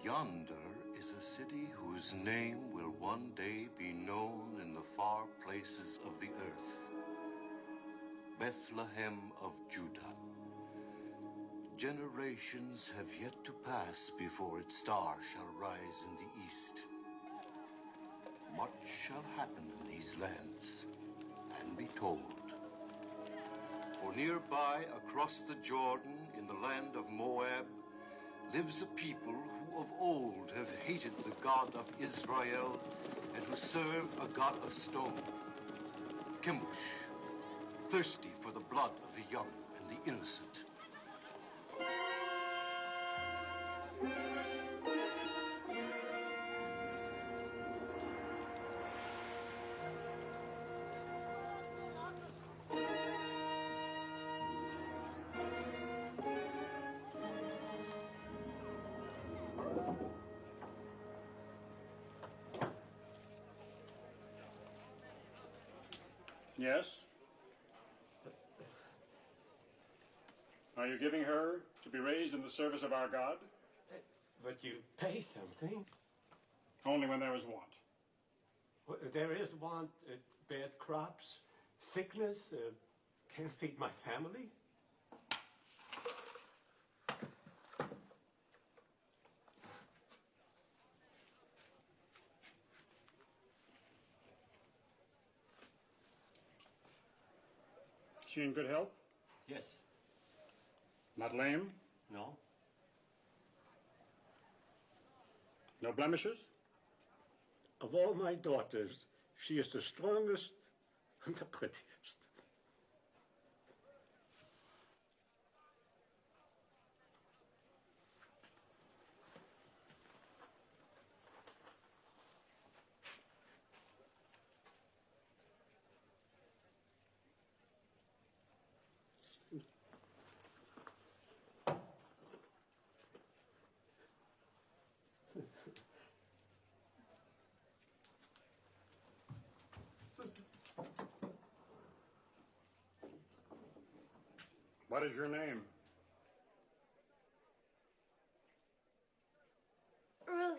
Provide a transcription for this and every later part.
Yonder is a city whose name will one day be known in the far places of the earth. Bethlehem of Judah. Generations have yet to pass before its star shall rise in the east. Much shall happen in these lands and be told. For nearby, across the Jordan, in the land of Moab, lives a people who of old have hated the God of Israel and who serve a God of stone, Chemosh, thirsty for the blood of the young and the innocent. Yes? Are you giving her to be raised in the service of our God? But you pay something. Only when there is want. Well, there is want, bad crops, sickness, can't feed my family. Is she in good health? Yes. Not lame? No. No blemishes? Of all my daughters, she is the strongest and the prettiest. What is your name? Ruth.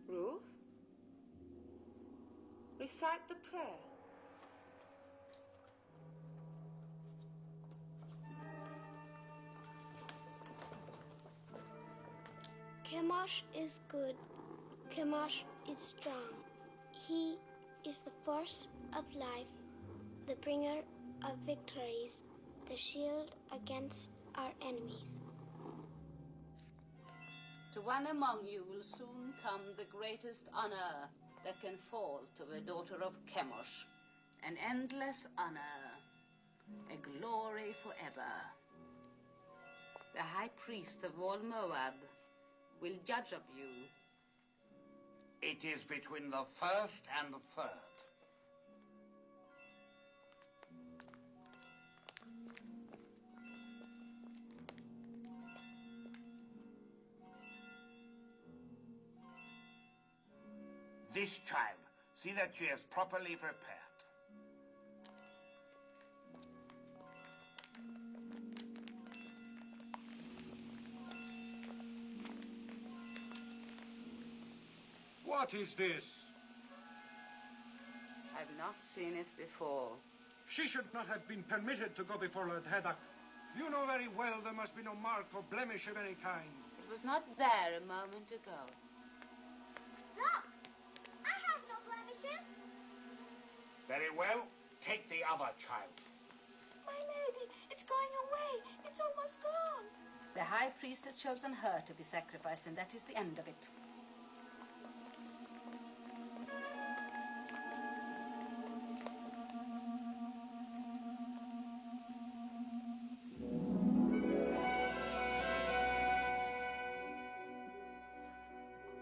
Ruth, recite the prayer. Chemosh is good. Chemosh is strong. He is the force of life, the bringer of victories, the shield against our enemies. To one among you will soon come the greatest honor that can fall to the daughter of Chemosh, an endless honor, a glory forever. The high priest of all Moab will judge of you. It is between the first and the third. this child. See that she is properly prepared. What is this? I've not seen it before. She should not have been permitted to go before Lord Heddock. You know very well there must be no mark or blemish of any kind. It was not there a moment ago. Look! I have no blemishes. Very well. Take the other child. My lady, it's going away. It's almost gone. The high priest has chosen her to be sacrificed, and that is the end of it.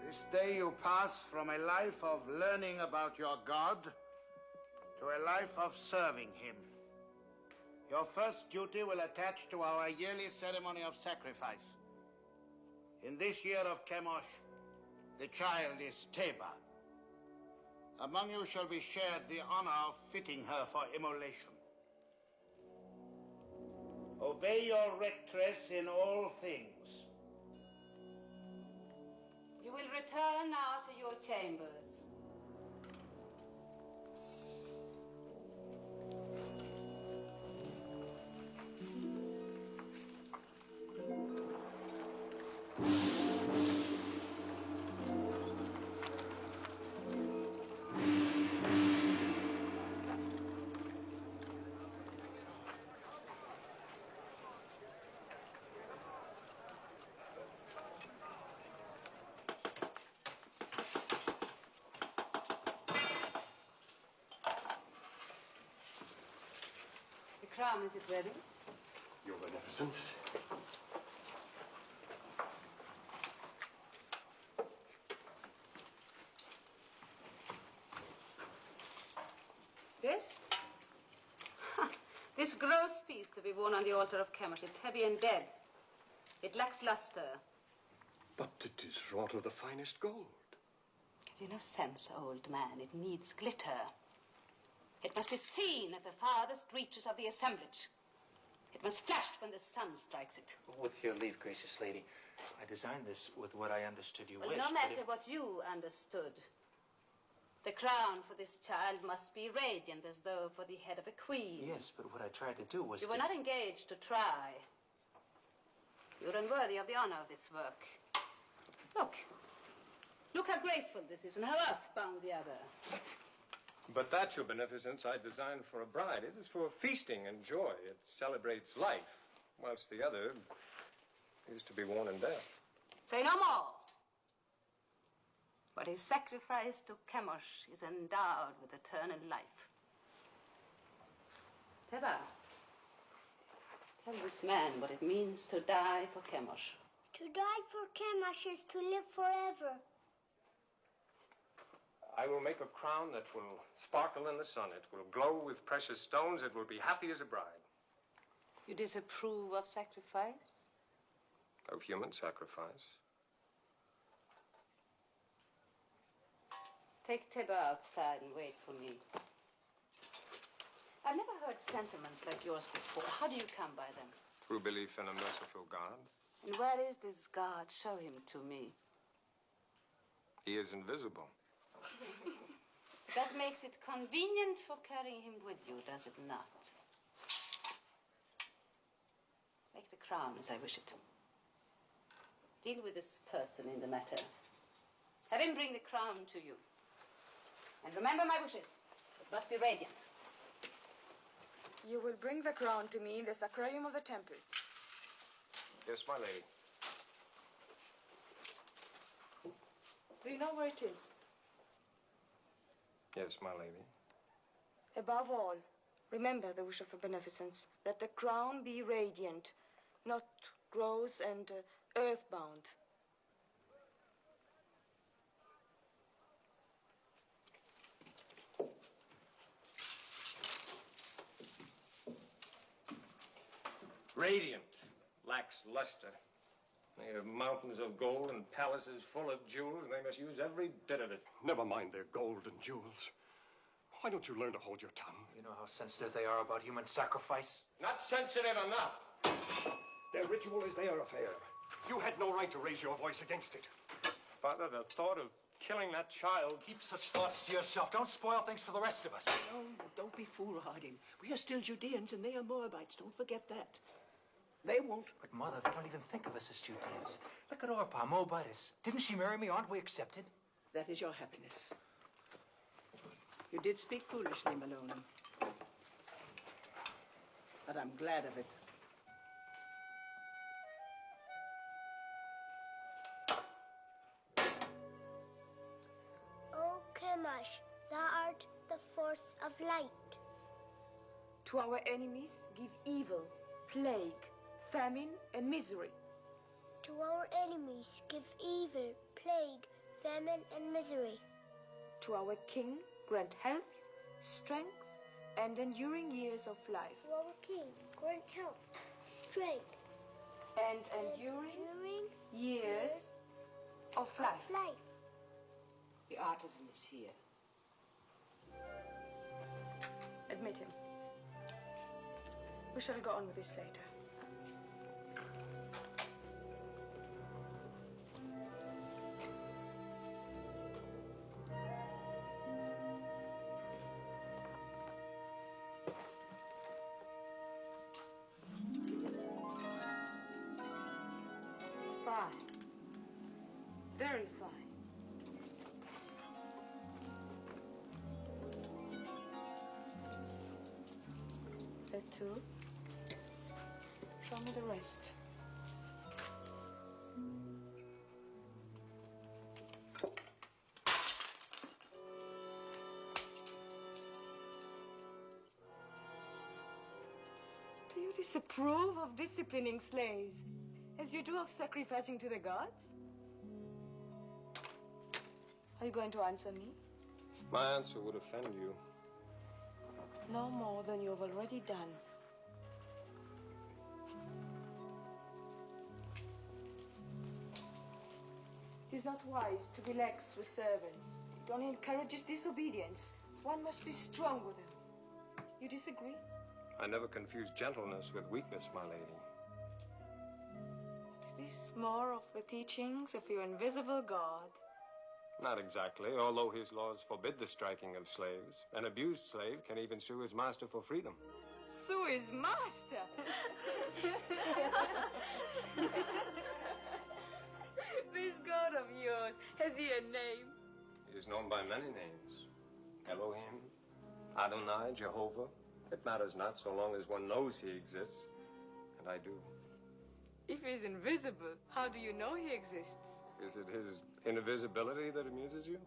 This day you pass from a life of learning about your God to a life of serving him. Your first duty will attach to our yearly ceremony of sacrifice. In this year of Chemosh, the child is Teba. Among you shall be shared the honor of fitting her for immolation. Obey your rectress in all things. You will return now to your chambers. The crown, is it ready? Your Beneficence. This? This gross piece to be worn on the altar of Chemosh. It's heavy and dead. It lacks luster. But it is wrought of the finest gold. Have you no sense, old man? It needs glitter. It must be seen at the farthest reaches of the assemblage. It must flash when the sun strikes it. With your leave, gracious lady, I designed this with what I understood you Well, wished. no matter what you understood. The crown for this child must be radiant, as though for the head of a queen. Yes, but what I tried to do was You were not engaged to try. You're unworthy of the honor of this work. Look. Look how graceful this is and how earthbound the other. But that, Your Beneficence, I designed for a bride. It is for feasting and joy. It celebrates life, whilst the other is to be worn in death. Say no more. What is sacrificed to Chemosh is endowed with eternal life. Teba, tell this man what it means to die for Chemosh. To die for Chemosh is to live forever. I will make a crown that will sparkle in the sun. It will glow with precious stones. It will be happy as a bride. You disapprove of sacrifice? Of human sacrifice. Take Teba outside and wait for me. I've never heard sentiments like yours before. How do you come by them? Through belief in a merciful God. And where is this God? Show him to me. He is invisible. That makes it convenient for carrying him with you, does it not? Make the crown as I wish it. Deal with this person in the matter. Have him bring the crown to you. And remember my wishes. It must be radiant. You will bring the crown to me in the sacrarium of the temple. Yes, my lady. Do you know where it is? Yes, my lady. Above all, remember the wish of a beneficence, that the crown be radiant, not gross and earthbound. Radiant, lacks luster. They have mountains of gold and palaces full of jewels, and they must use every bit of it. Never mind their gold and jewels. Why don't you learn to hold your tongue? You know how sensitive they are about human sacrifice? Not sensitive enough. Their ritual is their affair. You had no right to raise your voice against it. Father, the thought of killing that child... Keep such thoughts to yourself. Don't spoil things for the rest of us. No, don't be foolhardy. We are still Judeans and they are Moabites. Don't forget that. They won't. But, Mother, they don't even think of us as Judeans. Look at Orpah, Moabitess. Didn't she marry me? Aren't we accepted? That is your happiness. You did speak foolishly, Maloney. But I'm glad of it. O Chemosh, thou art the force of light. To our enemies, give evil, plague, famine, and misery. To our enemies, give evil, plague, famine, and misery. To our king, grant health, strength, and enduring years of life. To our king, grant health, strength, and enduring years of life. The artisan is here. Admit him. We shall go on with this later. Fine. Very fine. That too. Show me the rest. Do you disapprove of disciplining slaves as you do of sacrificing to the gods? Are you going to answer me? My answer would offend you. No more than you have already done. It is not wise to be lax with servants. It only encourages disobedience. One must be strong with them. You disagree? I never confuse gentleness with weakness, my lady. Is this more of the teachings of your invisible God? Not exactly, although his laws forbid the striking of slaves. An abused slave can even sue his master for freedom. Sue his master! This God of yours, has he a name? He is known by many names. Elohim, Adonai, Jehovah. It matters not so long as one knows he exists. And I do. If he's invisible, how do you know he exists? Is it his invisibility that amuses you?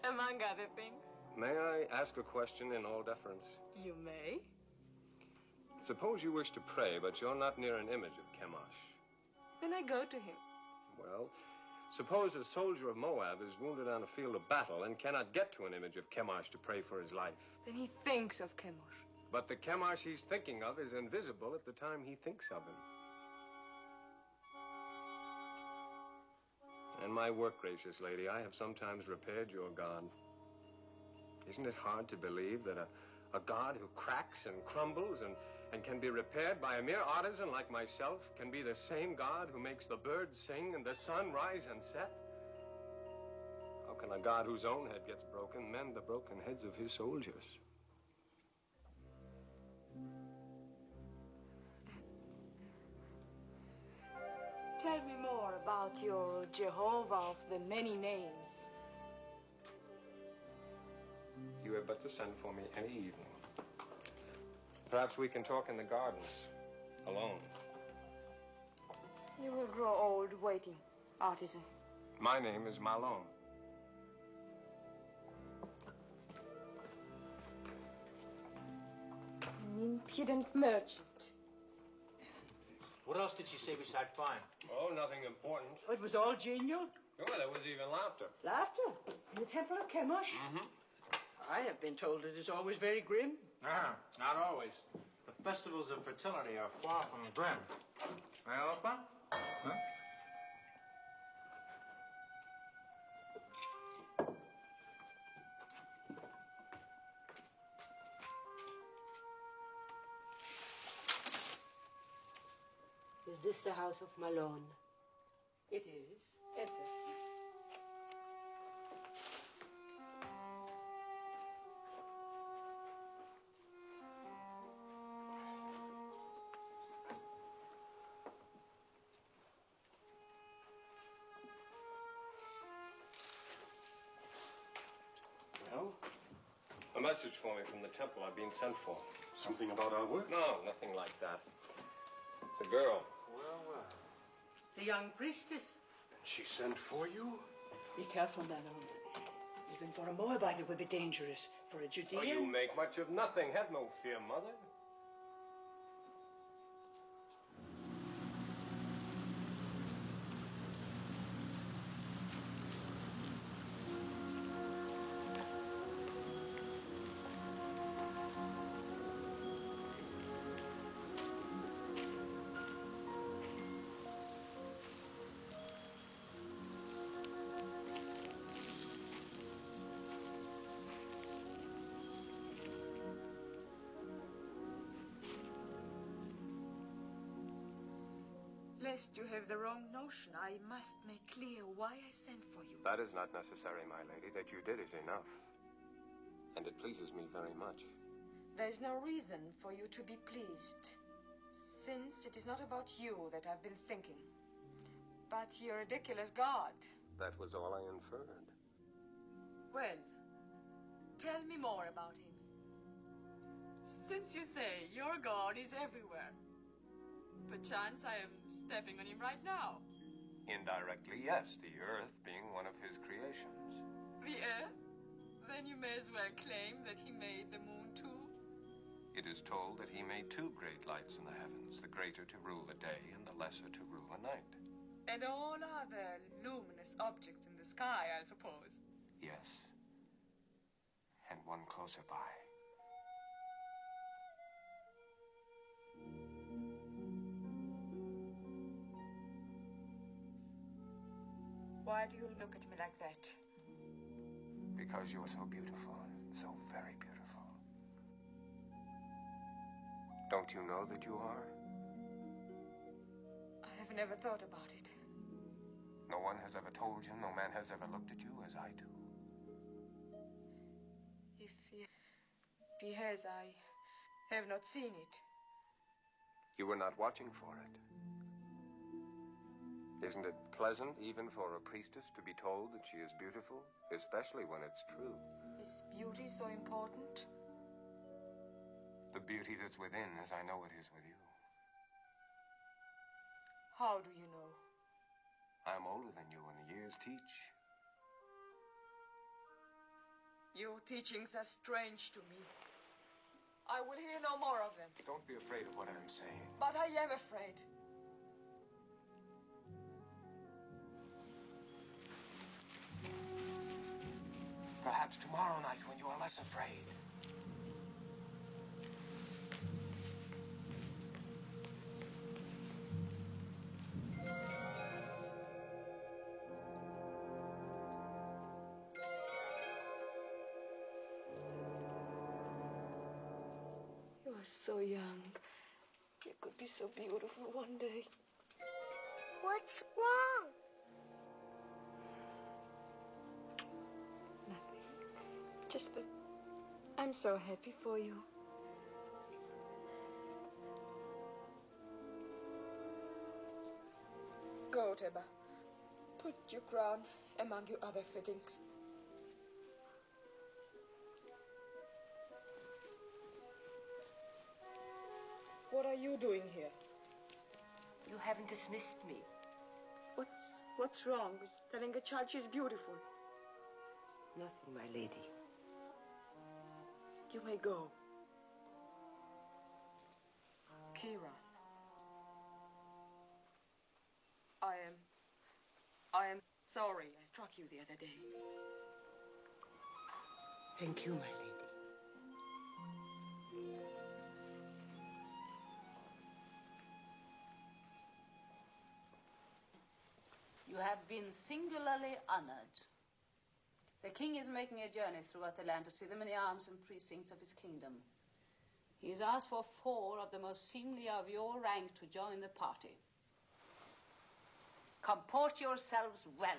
Among other things. May I ask a question in all deference? You may. Suppose you wish to pray, but you're not near an image of Chemosh. Then I go to him. Well, suppose a soldier of Moab is wounded on a field of battle and cannot get to an image of Chemosh to pray for his life. Then he thinks of Chemosh. But the Chemosh he's thinking of is invisible at the time he thinks of him. In my work, gracious lady, I have sometimes repaired your God. Isn't it hard to believe that a God who cracks and crumbles and can be repaired by a mere artisan like myself can be the same God who makes the birds sing and the sun rise and set? How can a God whose own head gets broken mend the broken heads of his soldiers? Tell me more about your Jehovah of the many names. You have but to send for me any evening. Perhaps we can talk in the gardens, alone. You will grow old waiting, artisan. My name is Malone. An impudent merchant. What else did she say beside fine? Oh, nothing important. It was all genial. Oh, there was even laughter. Laughter in the Temple of Chemosh. Mm-hmm. I have been told it is always very grim. Not always. The festivals of fertility are far from grim. Orpa? Huh? Is this the house of Malone? It is. Enter. Well? A message for me from the temple. I've been sent for. Something about our work? No, nothing like that. The girl. Well, well. The young priestess. She sent for you? Be careful, Malone. Even for a Moabite, it would be dangerous. For a Judean... Oh, you make much of nothing. Have no fear, Mother. Lest you have the wrong notion, I must make clear why I sent for you. That is not necessary, my lady. That you did is enough. And it pleases me very much. There's no reason for you to be pleased, since it is not about you that I've been thinking, but your ridiculous God. That was all I inferred. Well, tell me more about him. Since you say your God is everywhere, perchance I am stepping on him right now. Indirectly, yes, the earth being one of his creations. The earth? Then you may as well claim that he made the moon too. It is told that he made two great lights in the heavens, the greater to rule the day and the lesser to rule the night. And all other luminous objects in the sky, I suppose. Yes. And one closer by. Why do you look at me like that? Because you are so beautiful, so very beautiful. Don't you know that you are? I have never thought about it. No one has ever told you, no man has ever looked at you as I do. If he has, I have not seen it. You were not watching for it. Isn't it pleasant, even for a priestess, to be told that she is beautiful, especially when it's true? Is beauty so important? The beauty that's within, as I know it is with you. How do you know? I'm older than you, and the years teach. Your teachings are strange to me. I will hear no more of them. Don't be afraid of what I'm saying. But I am afraid. Perhaps tomorrow night when you are less afraid. You are so young. You could be so beautiful one day. What's wrong? Nothing. Just that I'm so happy for you. Go, Teba. Put your crown among your other fittings. What are you doing here? You haven't dismissed me. What's wrong with telling a child she's beautiful? Nothing, my lady. You may go. Kira. I am sorry I struck you the other day. Thank you, my lady. have been singularly honored. The king is making a journey throughout the land to see the many arms and precincts of his kingdom. He has asked for 4 of the most seemly of your rank to join the party. Comport yourselves well.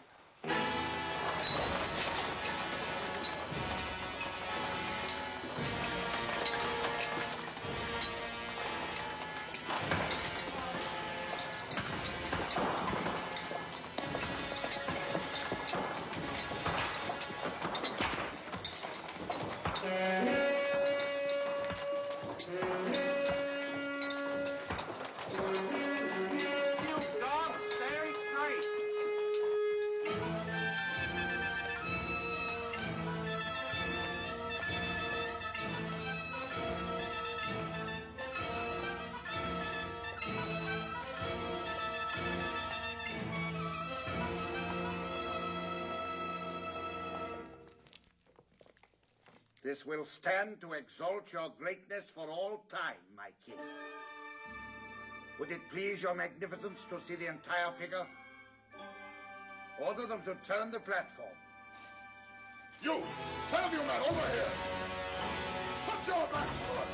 This will stand to exalt your greatness for all time, my king. Would it please your magnificence to see the entire figure? Order them to turn the platform. You! 10 of you men, over here! Put your backs to it!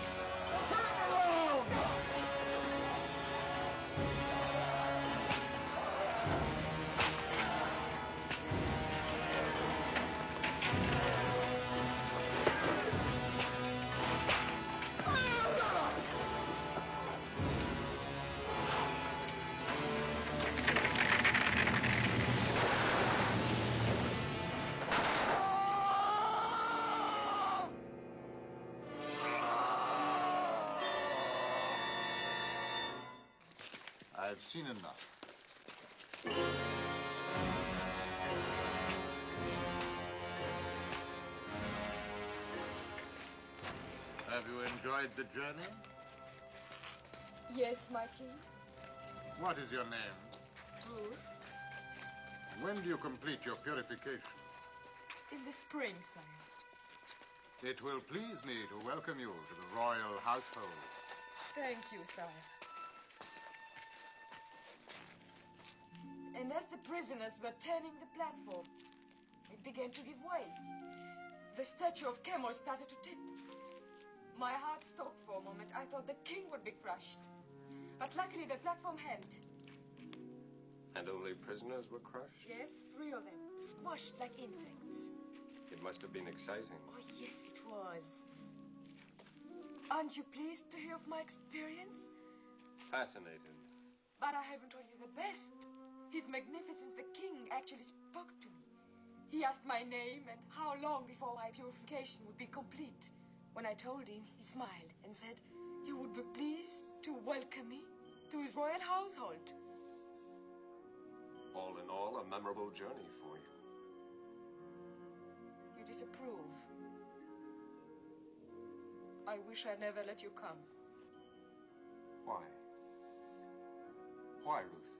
Turn it around! I've seen enough. Have you enjoyed the journey? Yes, my king. What is your name? Ruth. When do you complete your purification? In the spring, sire. It will please me to welcome you to the royal household. Thank you, sire. And as the prisoners were turning the platform, it began to give way. The statue of Chemosh started to tip. My heart stopped for a moment. I thought the king would be crushed. But luckily the platform held. And only prisoners were crushed? Yes, 3 of them, squashed like insects. It must have been exciting. Oh, yes, it was. Aren't you pleased to hear of my experience? Fascinated. But I haven't told you the best. His Magnificence the King actually spoke to me. He asked my name and how long before my purification would be complete. When I told him, he smiled and said, "You would be pleased to welcome me to his royal household." All in all, a memorable journey for you. You disapprove. I wish I'd never let you come. Why? Why, Ruth?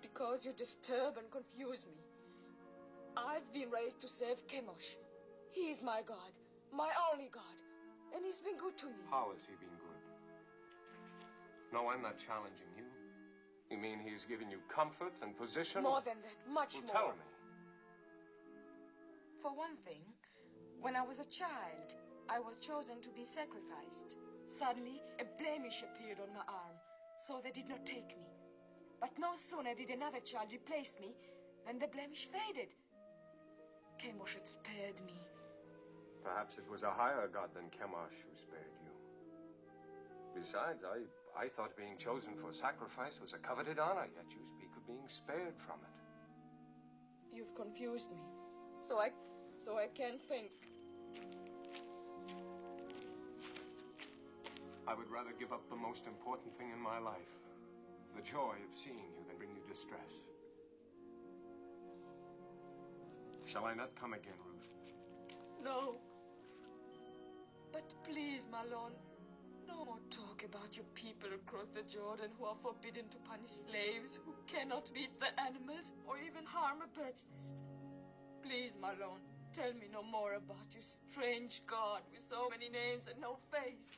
Because you disturb and confuse me. I've been raised to serve Chemosh. He is my God, my only God, and he's been good to me. How has he been good? No, I'm not challenging you. You mean he's given you comfort and position? More than that, much more. Tell me. For one thing, when I was a child, I was chosen to be sacrificed. Suddenly, a blemish appeared on my arm, so they did not take me. But no sooner did another child replace me than the blemish faded. Chemosh had spared me. Perhaps it was a higher god than Chemosh who spared you. Besides, I thought being chosen for sacrifice was a coveted honor, yet you speak of being spared from it. You've confused me, so I can't think. I would rather give up the most important thing in my life, the joy of seeing you, than bring you distress. Shall I not come again, Ruth? No. But please, Malone, no more talk about your people across the Jordan who are forbidden to punish slaves, who cannot beat the animals or even harm a bird's nest. Please, Malone, tell me no more about your strange God with so many names and no face.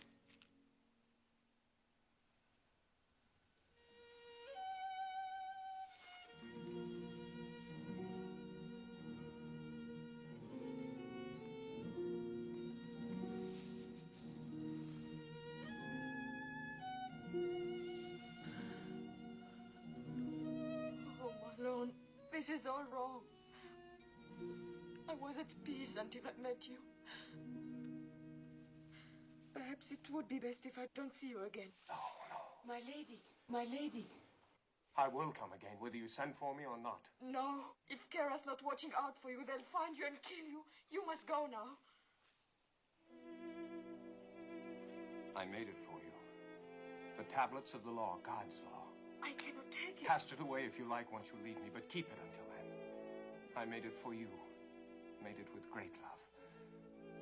This is all wrong. I was at peace until I met you. Perhaps it would be best if I don't see you again. No. My lady, my lady. I will come again, whether you send for me or not. No, if Kara's not watching out for you, they'll find you and kill you. You must go now. I made it for you. The tablets of the law, God's law. I cannot take it. Cast it away if you like once you leave me, but keep it until then. I made it for you. Made it with great love.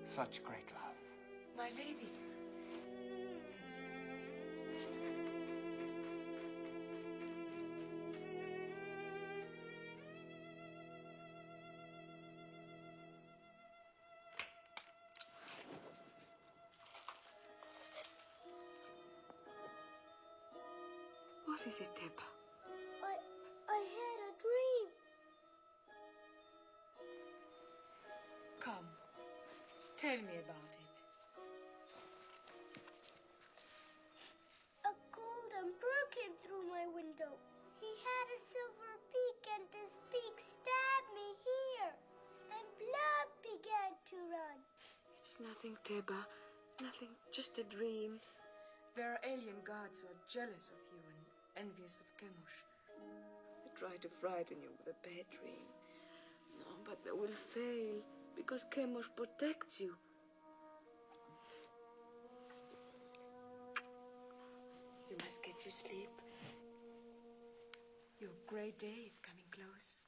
Such great love. My lady. What is it, Teba? I had a dream. Come, tell me about it. A golden bird came through my window. He had a silver beak, and this beak stabbed me here. And blood began to run. It's nothing, Teba. Nothing, just a dream. There are alien gods who are jealous of you and envious of Chemosh. They try to frighten you with a bad dream. No, but they will fail, because Chemosh protects you. You must get your sleep. Your great day is coming close.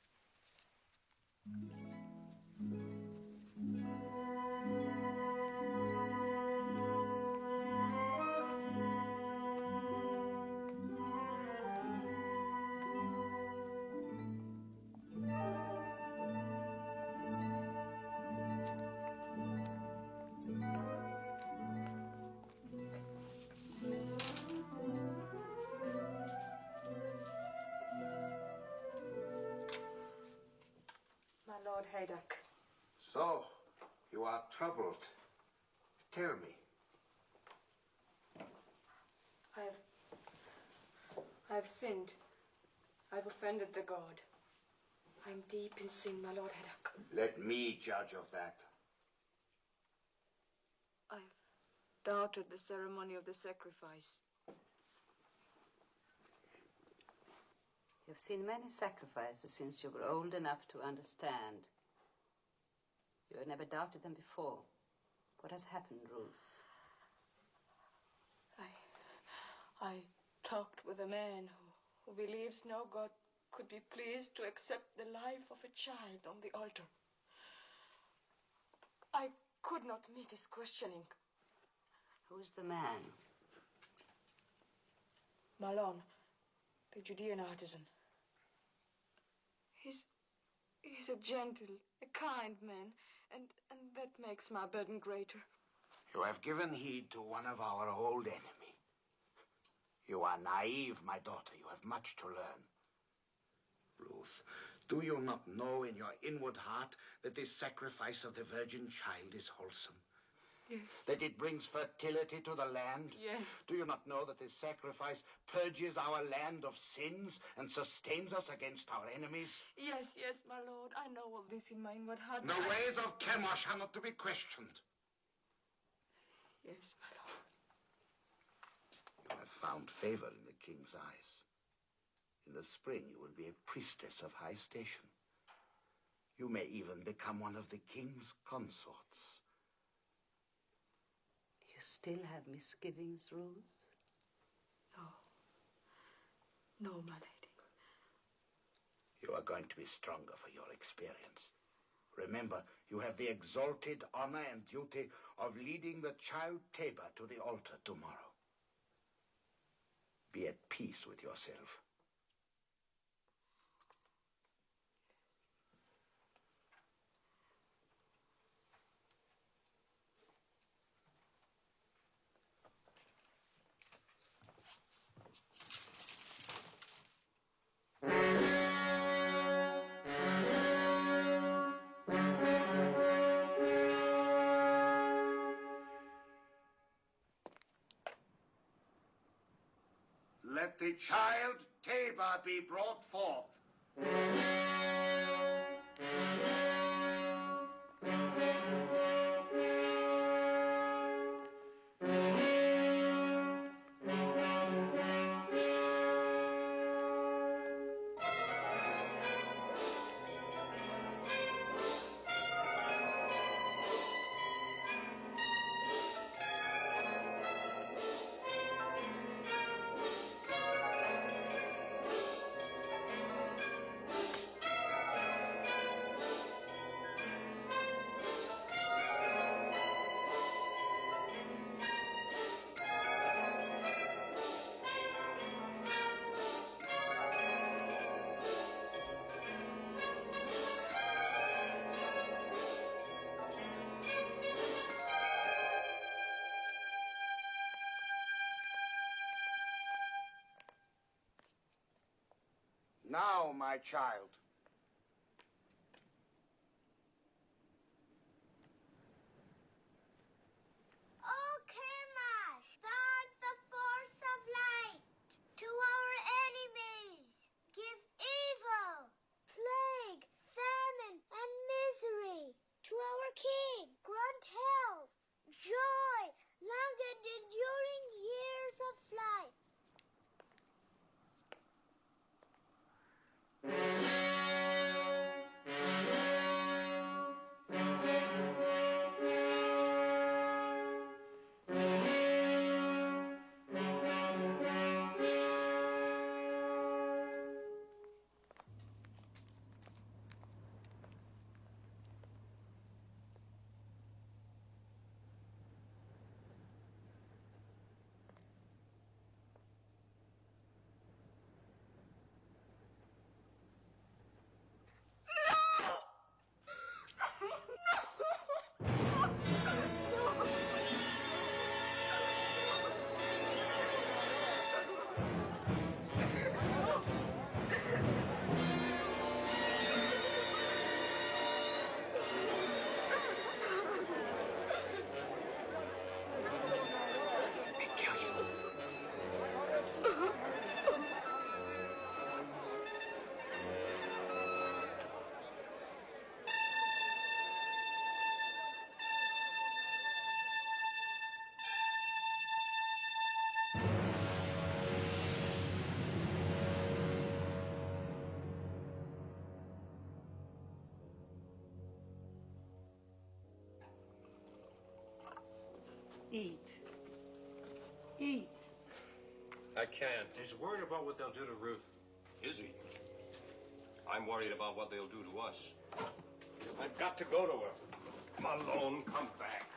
My Lord Haydock. So, you are troubled. Tell me. I've sinned. I've offended the god. I'm deep in sin, my Lord Haydock. Let me judge of that. I've doubted the ceremony of the sacrifice. You've seen many sacrifices since you were old enough to understand. You had never doubted them before. What has happened, Ruth? I talked with a man who believes no God could be pleased to accept the life of a child on the altar. I could not meet his questioning. Who's the man? Malon, the Judean artisan. He's a gentle, a kind man, and that makes my burden greater. You have given heed to one of our old enemy. You are naive, my daughter. You have much to learn. Ruth, do you not know in your inward heart that this sacrifice of the virgin child is wholesome? Yes. That it brings fertility to the land? Yes. Do you not know that this sacrifice purges our land of sins and sustains us against our enemies? Yes, my Lord. I know all this in my inward heart. The ways of Chemosh are not to be questioned. Yes, my Lord. You have found favor in the king's eyes. In the spring, you will be a priestess of high station. You may even become one of the king's consorts. You still have misgivings, Ruth? No, my lady. You are going to be stronger for your experience. Remember, you have the exalted honor and duty of leading the child Teba to the altar tomorrow. Be at peace with yourself. Let the child Teba be brought forth. Now, my child. Oh, Kemash, guard the force of light to our enemies. Give evil, plague, famine, and misery to our king. Grant health, joy, long and enduring years of life. Eat. Eat. I can't. He's worried about what they'll do to Ruth. Is he? I'm worried about what they'll do to us. I've got to go to her. Malone, come back.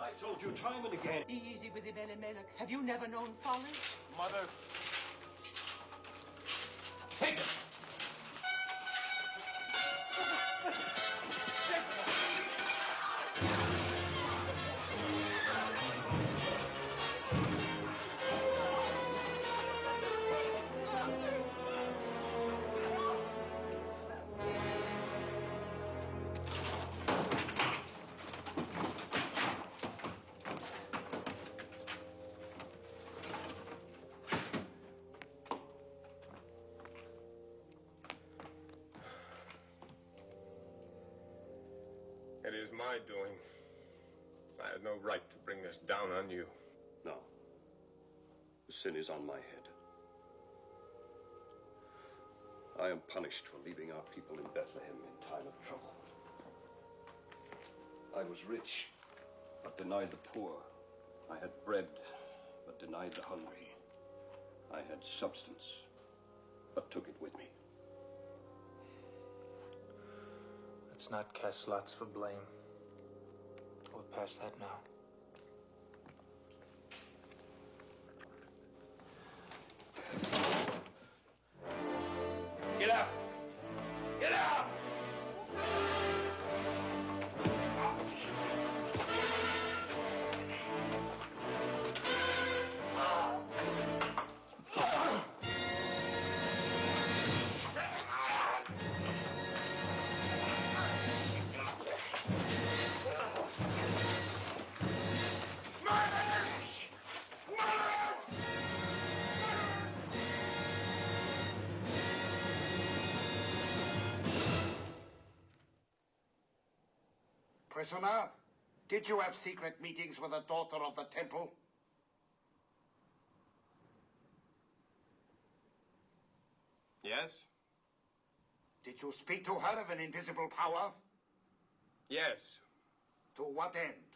I told you time and again. Be easy with him, Elimelech. Have you never known folly? Mother. Take it! It is my doing. I had no right to bring this down on you. No. The sin is on my head. I am punished for leaving our people in Bethlehem in time of trouble. I was rich, but denied the poor. I had bread, but denied the hungry. I had substance, but took it with me. Let's not cast lots for blame. We're past that now. Get out! Get out! Prisoner, did you have secret meetings with the daughter of the temple? Yes? Did you speak to her of an invisible power? Yes. To what end?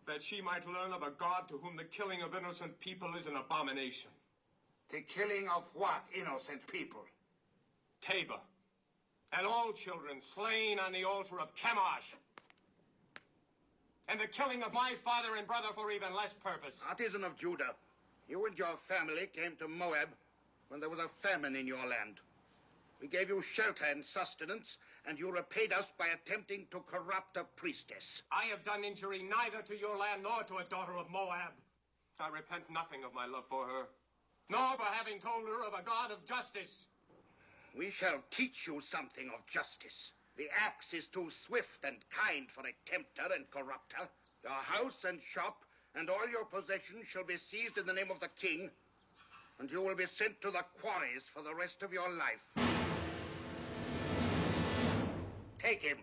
That she might learn of a God to whom the killing of innocent people is an abomination. The killing of what innocent people? Tabor. And all children slain on the altar of Chemosh. And the killing of my father and brother for even less purpose. Partisan of Judah, you and your family came to Moab when there was a famine in your land. We gave you shelter and sustenance, and you repaid us by attempting to corrupt a priestess. I have done injury neither to your land nor to a daughter of Moab. I repent nothing of my love for her, nor for having told her of a God of justice. We shall teach you something of justice. The axe is too swift and kind for a tempter and corrupter. Your house and shop and all your possessions shall be seized in the name of the king, and you will be sent to the quarries for the rest of your life. Take him.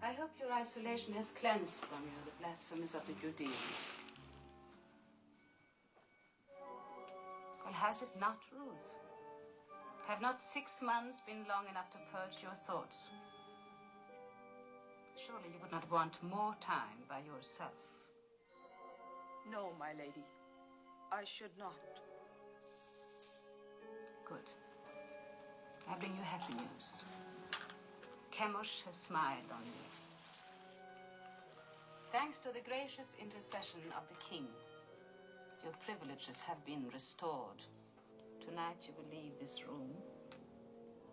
I hope your isolation has cleansed from you the blasphemies of the Judeans. Well, has it not, Ruth? Have not 6 months been long enough to purge your thoughts? Surely you would not want more time by yourself. No, my lady. I should not. Good. I bring you happy news. Chemosh has smiled on you. Thanks to the gracious intercession of the king, your privileges have been restored. Tonight you will leave this room.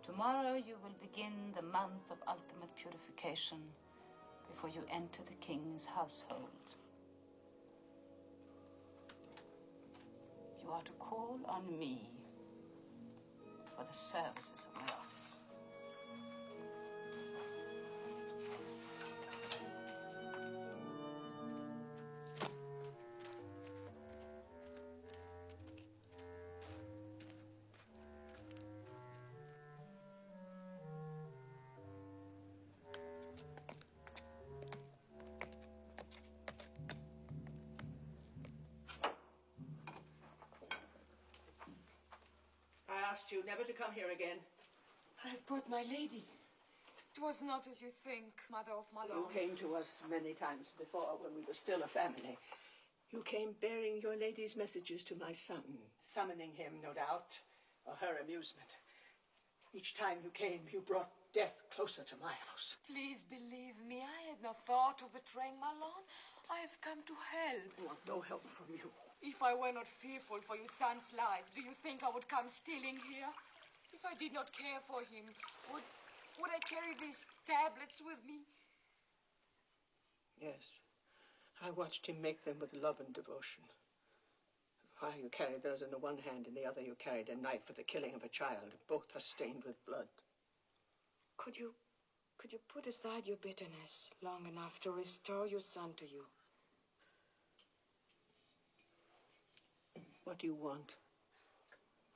Tomorrow you will begin the month of ultimate purification before you enter the king's household. You are to call on me for the services of my office. I asked you never to come here again. I've brought my lady. It was not as you think, Mother of Malone. You came to us many times before when we were still a family. You came bearing your lady's messages to my son, summoning him, no doubt, for her amusement. Each time you came, you brought death closer to my house. Please believe me, I had no thought of betraying Malone. I have come to help. I want no help from you. If I were not fearful for your son's life, do you think I would come stealing here? If I did not care for him, would I carry these tablets with me? Yes. I watched him make them with love and devotion. While you carried those in the one hand, in the other you carried a knife for the killing of a child. Both are stained with blood. Could you put aside your bitterness long enough to restore your son to you? What do you want?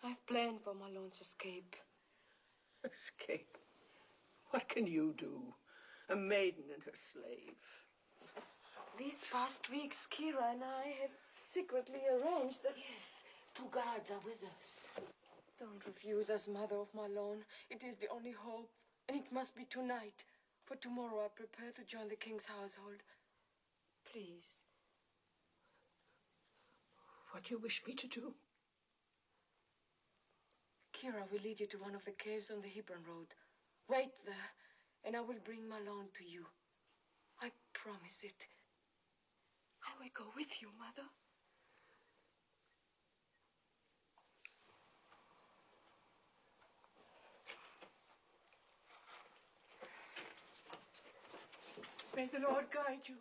I've planned for Malone's escape. Escape? What can you do? A maiden and her slave. These past weeks, Kira and I have secretly arranged that... Yes, 2 guards are with us. Don't refuse us, Mother of Malone. It is the only hope, and it must be tonight. For tomorrow I prepare to join the king's household. Please. What do you wish me to do? Kira will lead you to one of the caves on the Hebron Road. Wait there, and I will bring Malone to you. I promise it. I will go with you, Mother. May the Lord guide you.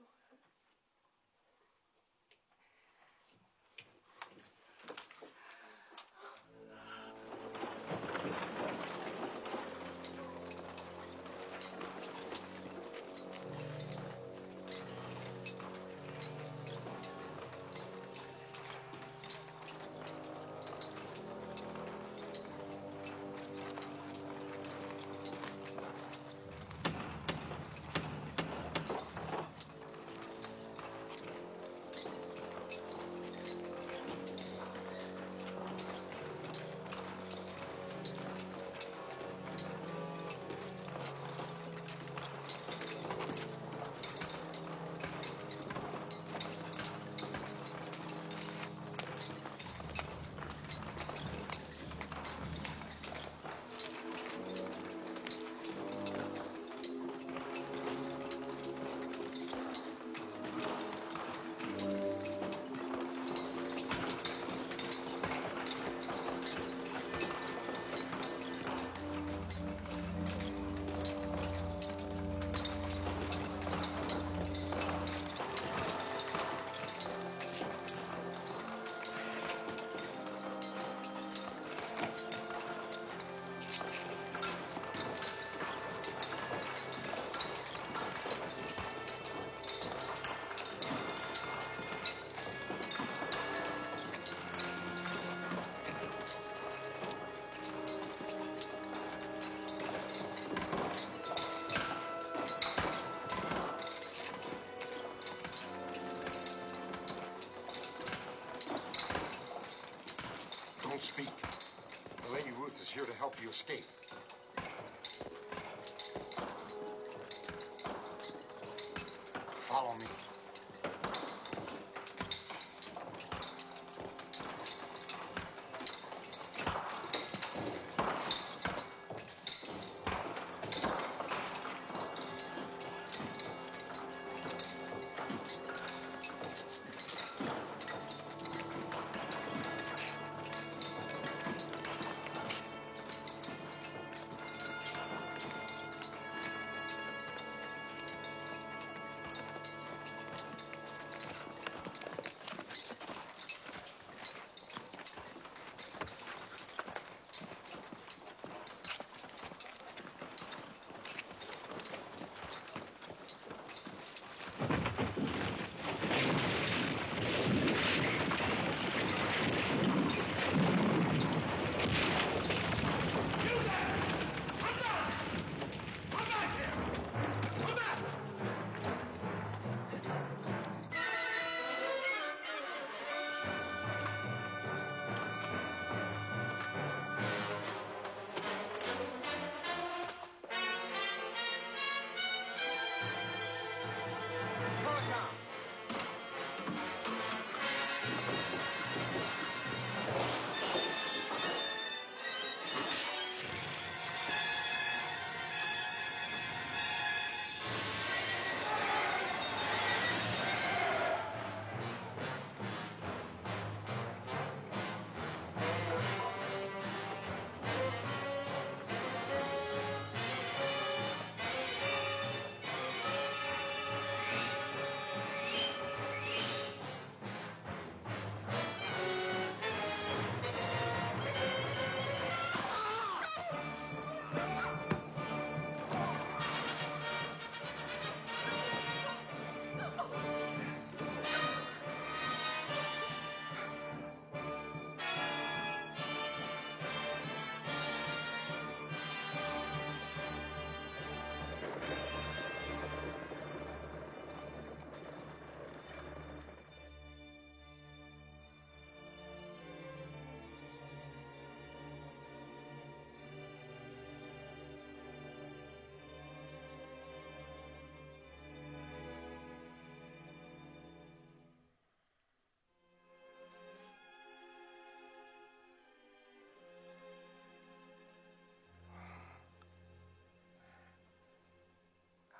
Don't speak. The Lady Ruth is here to help you escape. Follow me.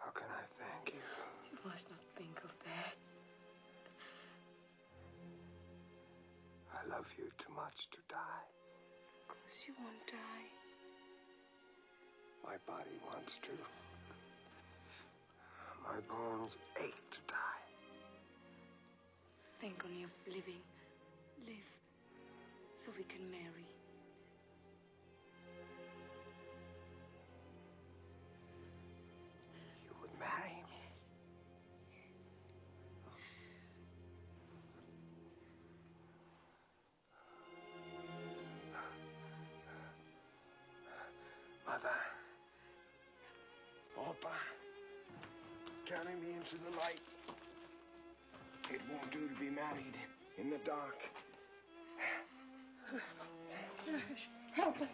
How can I thank you? You must not think of that. I love you too much to die. Of course you won't die. My body wants to. My bones ache to die. Think only of living. Live so we can marry. You would marry me? Mother. Papa. Carry me into the light. It won't do to be married in the dark. Help us.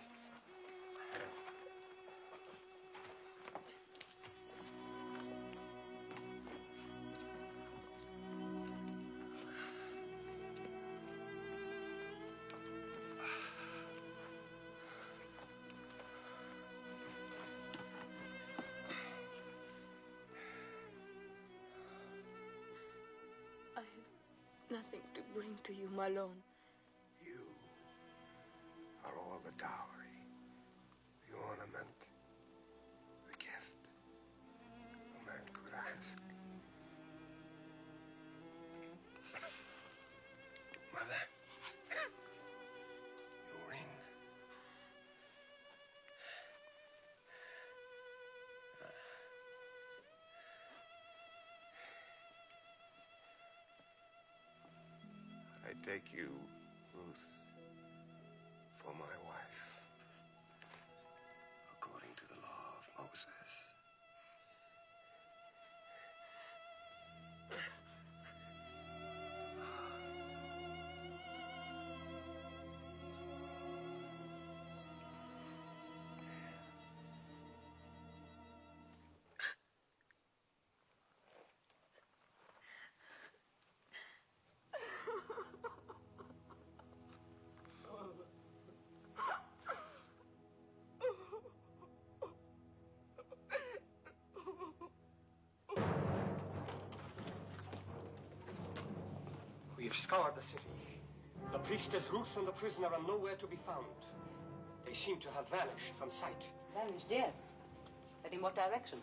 I have nothing to bring to you, Malone. You are all the dowry, the ornament, the gift a man could ask. Mother, your ring. I take you, Ruth, for my wife, according to the law of Moses. We have scoured the city. The priestess Ruth and the prisoner are nowhere to be found. They seem to have vanished from sight. Vanished, yes. But in what direction?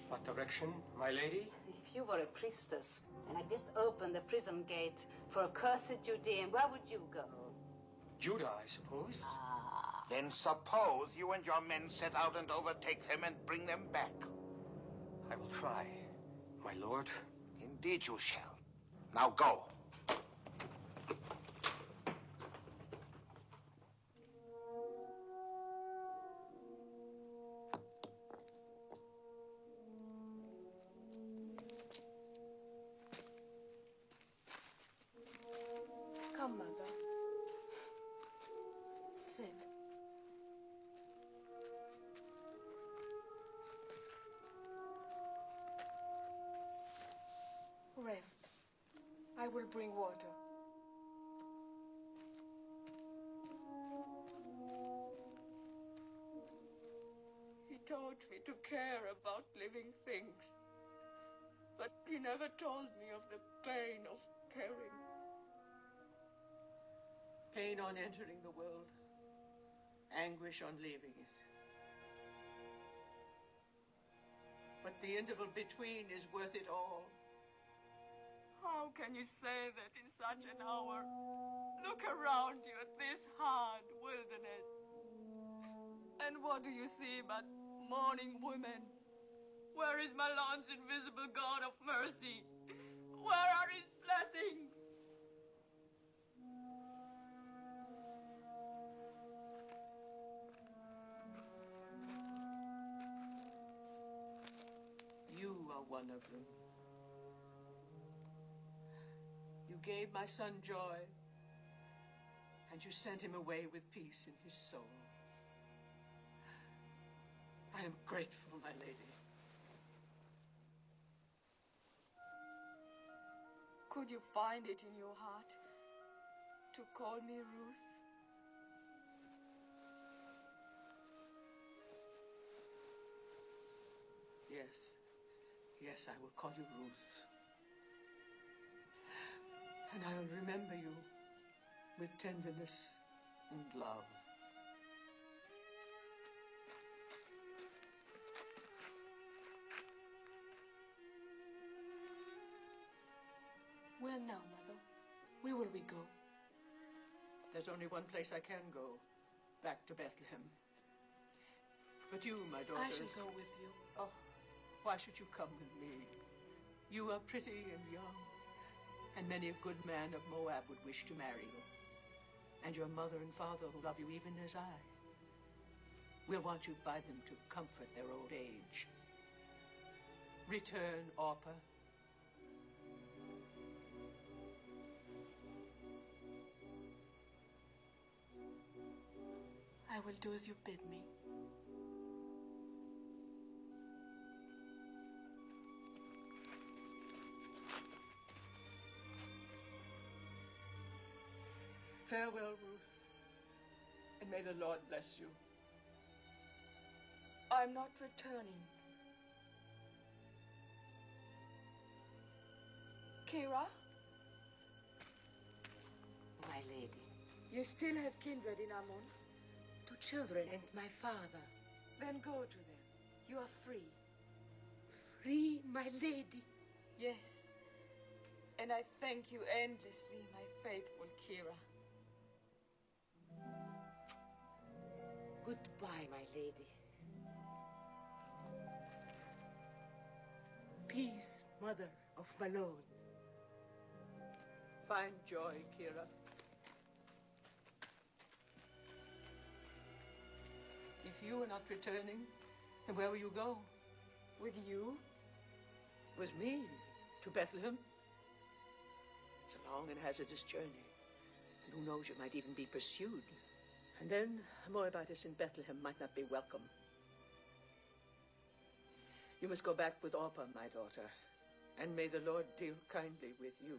What direction, my lady? If you were a priestess and had just opened the prison gate for a cursed Judean, where would you go? Judah, I suppose. Ah. Then suppose you and your men set out and overtake them and bring them back. I will try, my lord. Indeed you shall. Now go. Come, Mother. Sit. Rest. I will bring water. He taught me to care about living things, but he never told me of the pain of caring. Pain on entering the world, anguish on leaving it. But the interval between is worth it all. How can you say that in such an hour? Look around you at this hard wilderness. And what do you see but mourning women? Where is Malon's invisible God of mercy? Where are his blessings? You are one of them. You gave my son joy, and you sent him away with peace in his soul. I am grateful, my lady. Could you find it in your heart to call me Ruth? Yes. Yes, I will call you Ruth. And I will remember you with tenderness and love. Well, now, Mother, where will we go? There's only one place I can go, back to Bethlehem. But you, my daughter... I shall go with you. Oh, why should you come with me? You are pretty and young, and many a good man of Moab would wish to marry you. And your mother and father will love you even as I. We'll want you by them to comfort their old age. Return, Orpah. I will do as you bid me. Farewell, Ruth, and may the Lord bless you. I'm not returning. Kira? My lady. You still have kindred in Ammon? 2 children and my father. Then go to them. You are free. Free, my lady? Yes. And I thank you endlessly, my faithful Kira. Goodbye, my lady. Peace, mother of Malone. Find joy, Kira. If you are not returning, then where will you go? With you? With me? To Bethlehem? It's a long and hazardous journey. And who knows, you might even be pursued. And then Moabites in Bethlehem might not be welcome. You must go back with Orpah, my daughter, and may the Lord deal kindly with you,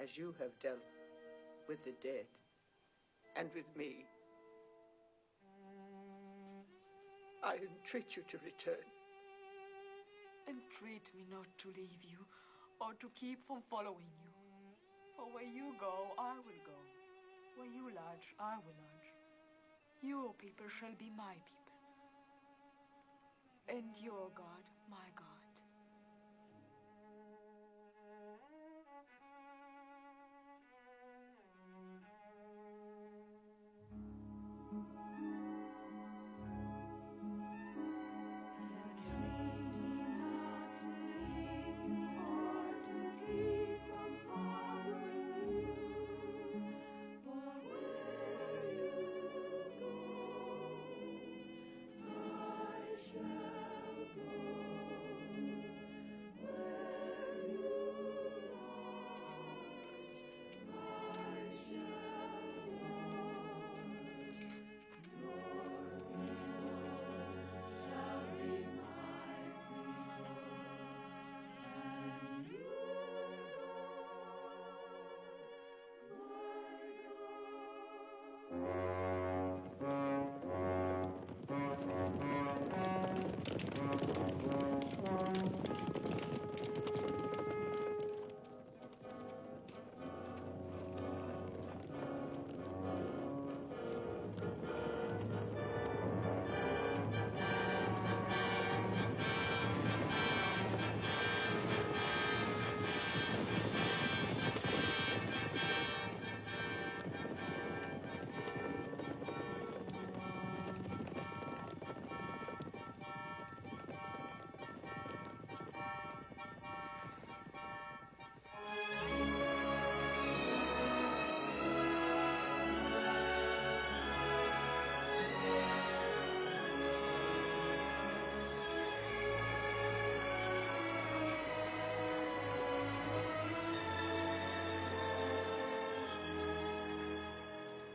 as you have dealt with the dead and with me. I entreat you to return. Entreat me not to leave you or to keep from following you. For where you go, I will go. Where you lodge, I will lodge. Your people shall be my people. And your God, my God.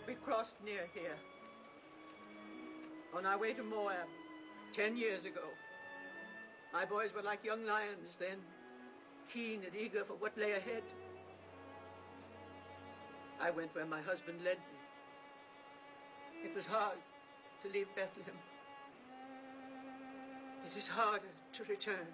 We crossed near here. On our way to Moab, 10 years ago. My boys were like young lions then, keen and eager for what lay ahead. I went where my husband led me. It was hard to leave Bethlehem. It is harder to return.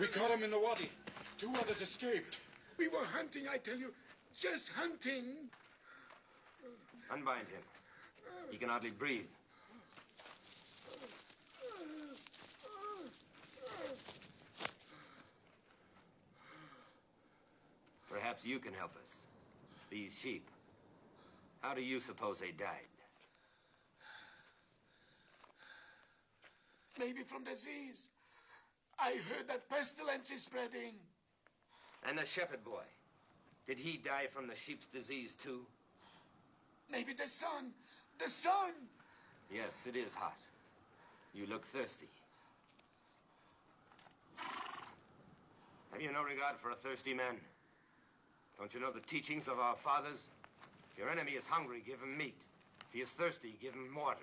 We caught him in the wadi. 2 others escaped. We were hunting, I tell you. Just hunting. Unbind him. He can hardly breathe. Perhaps you can help us. These sheep. How do you suppose they died? Maybe from disease. I heard that pestilence is spreading. And the shepherd boy. Did he die from the sheep's disease too? Maybe the sun. The sun! Yes, it is hot. You look thirsty. Have you no regard for a thirsty man? Don't you know the teachings of our fathers? If your enemy is hungry, give him meat. If he is thirsty, give him water.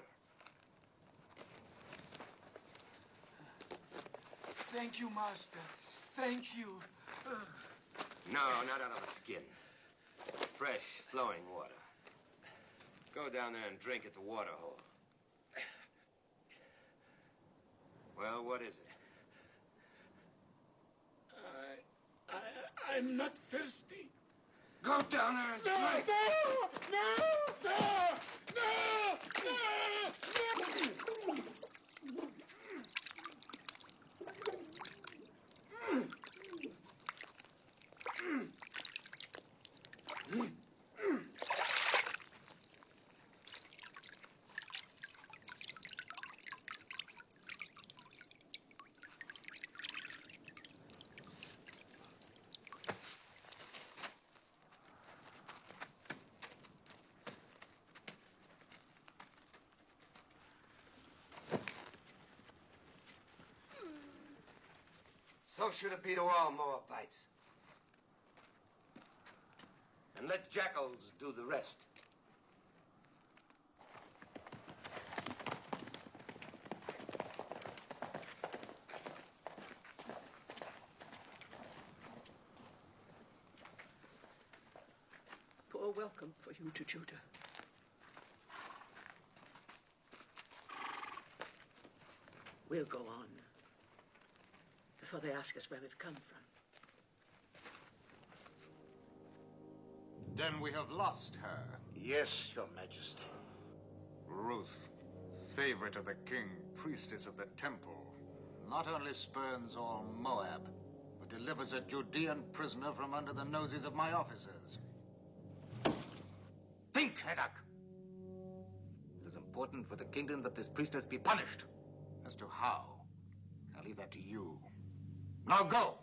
Thank you, Master. Thank you. No, not out of the skin. Fresh, flowing water. Go down there and drink at the water hole. Well, what is it? I'm not thirsty. Go down there and drink! So should it be to all Moabites. And let jackals do the rest. Poor welcome for you to Judah. We'll go on before they ask us where we've come from. Then we have lost her. Yes, Your Majesty. Ruth, favorite of the king, priestess of the temple, not only spurns all Moab, but delivers a Judean prisoner from under the noses of my officers. Think, Heddak! It is important for the kingdom that this priestess be punished. As to how, I'll leave that to you. Now go!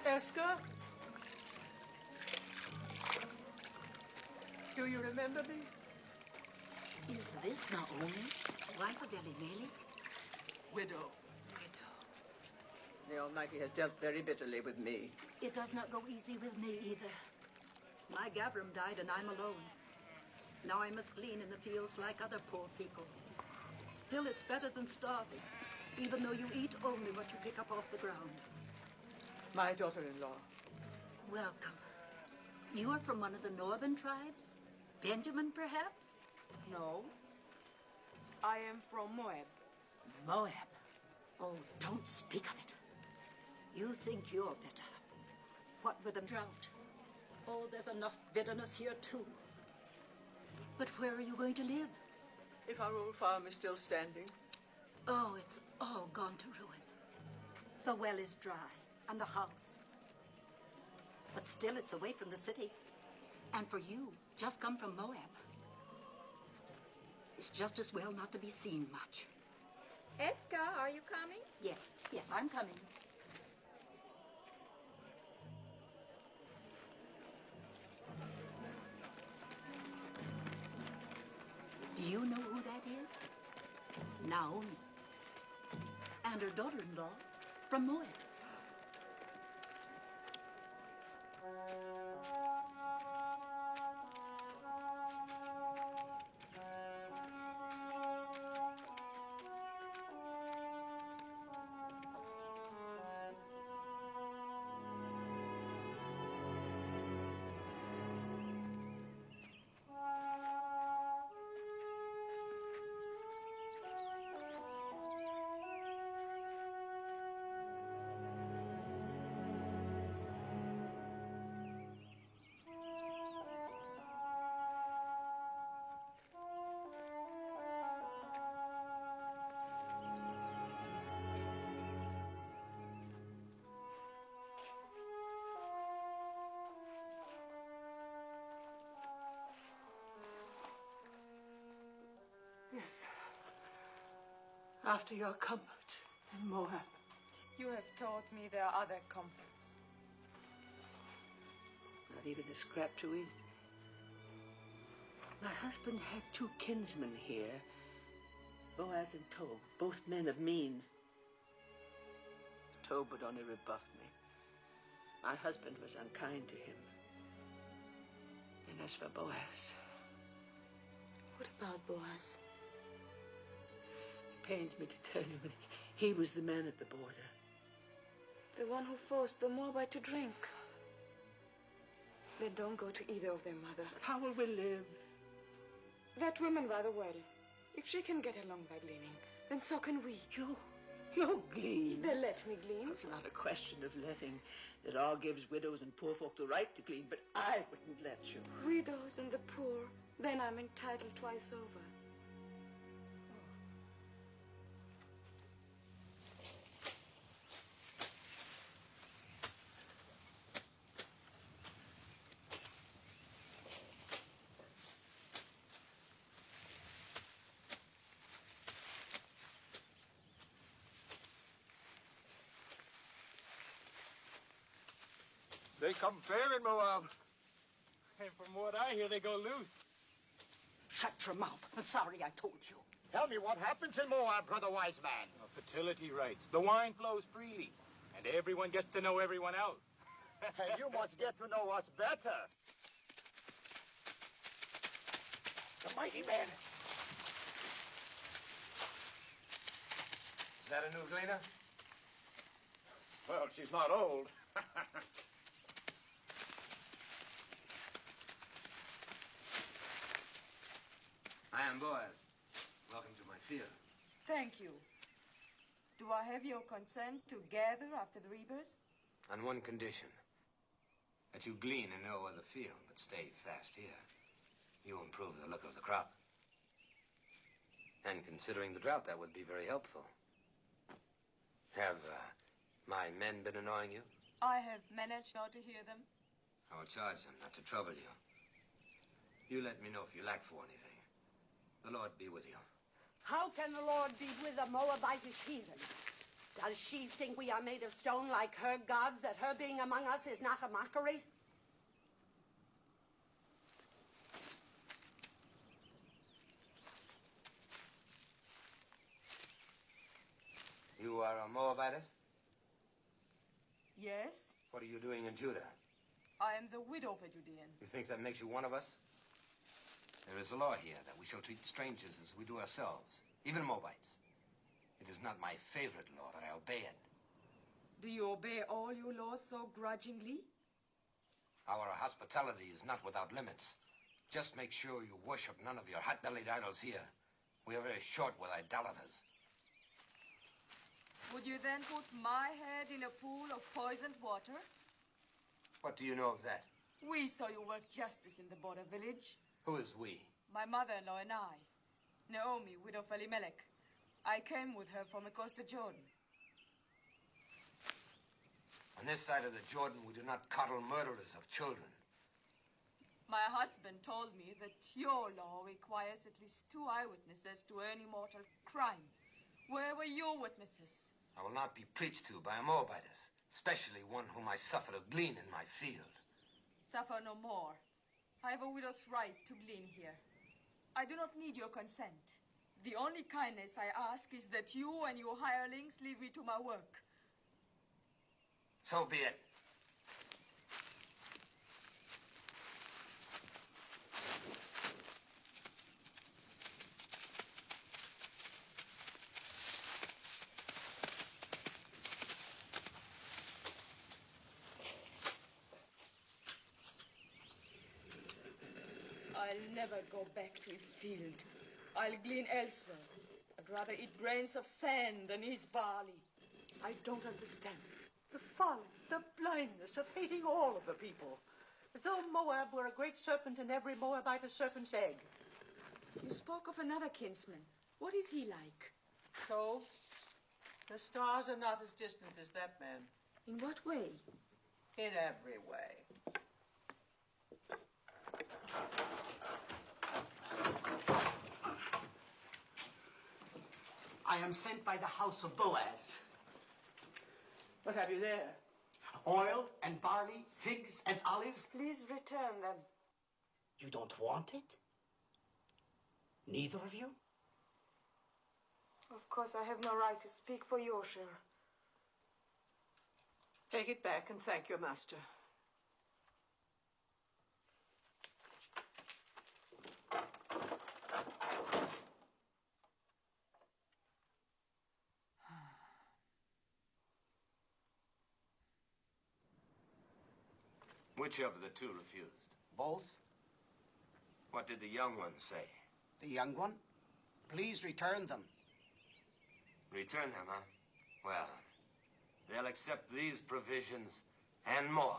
Esther? Do you remember me? Is this Naomi, wife of Elimelech? Widow. The Almighty has dealt very bitterly with me. It does not go easy with me either. My Gavram died and I'm alone. Now I must glean in the fields like other poor people. Still, it's better than starving, even though you eat only what you pick up off the ground. My daughter-in-law. Welcome. You are from one of the northern tribes? Benjamin, perhaps? No. I am from Moab. Moab? Oh, don't speak of it. You think you're better. What with the drought? Oh, there's enough bitterness here, too. But where are you going to live? If our old farm is still standing. Oh, it's all gone to ruin. The well is dry, and the house. But still, it's away from the city. And for you, just come from Moab. It's just as well not to be seen much. Eska, are you coming? Yes, I'm coming. Do you know who that is? Naomi. And her daughter-in-law from Moab. Yes. After your comfort in Moab. You have taught me there are other comforts. Not even a scrap to eat. My husband had 2 kinsmen here, Boaz and Tob, both men of means. Tob would only rebuffed me. My husband was unkind to him. And as for Boaz... What about Boaz? It pains me to tell you, but he was the man at the border. The one who forced the Moabite to drink. Then don't go to either of them, Mother. But how will we live? That woman rather well. If she can get along by gleaning, then so can we. You glean. They'll let me glean. It's not a question of letting. The law gives widows and poor folk the right to glean, but I wouldn't let you. Widows and the poor. Then I'm entitled twice over. They come fair in Moab. And from what I hear, they go loose. Shut your mouth. I'm sorry I told you. Tell me what happens in Moab, brother wise man. Fertility rights. The wine flows freely, and everyone gets to know everyone else. And you must get to know us better. The mighty man. Is that a new gleaner? Well, she's not old. I am Boaz. Welcome to my field. Thank you. Do I have your consent to gather after the reapers? On one condition. That you glean in no other field, but stay fast here. You improve the look of the crop. And considering the drought, that would be very helpful. Have my men been annoying you? I have managed not to hear them. I will charge them not to trouble you. You let me know if you lack for anything. The Lord be with you. How can the Lord be with a Moabitish heathen? Does she think we are made of stone like her gods, that her being among us is not a mockery? You are a Moabitess? Yes, What are you doing in Judah? I am the widow of a Judean. You think that makes you one of us? There is a law here that we shall treat strangers as we do ourselves, even Moabites. It is not my favorite law, but I obey it. Do you obey all your laws so grudgingly? Our hospitality is not without limits. Just make sure you worship none of your hot-bellied idols here. We are very short with idolaters. Would you then put my head in a pool of poisoned water? What do you know of that? We saw you work justice in the border village. Who is we? My mother-in-law and I. Naomi, widow of Elimelech. I came with her from across the Jordan. On this side of the Jordan, we do not coddle murderers of children. My husband told me that your law requires at least 2 eyewitnesses to any mortal crime. Where were your witnesses? I will not be preached to by a Moabitess, especially one whom I suffer to glean in my field. Suffer no more. I have a widow's right to glean here. I do not need your consent. The only kindness I ask is that you and your hirelings leave me to my work. So be it. I'll never go back to his field. I'll glean elsewhere. I'd rather eat grains of sand than his barley. I don't understand. The folly, the blindness of hating all of the people. As though Moab were a great serpent and every Moabite a serpent's egg. You spoke of another kinsman. What is he like? So, the stars are not as distant as that man. In what way? In every way. I am sent by the house of Boaz. What have you there? Oil and barley, figs and olives. Please return them. You don't want it? Neither of you? Of course, I have no right to speak for Yosher. Take it back and thank your master. Which of the two refused? Both? What did the young one say? The young one? Please return them. Return them, huh? Well, they'll accept these provisions and more.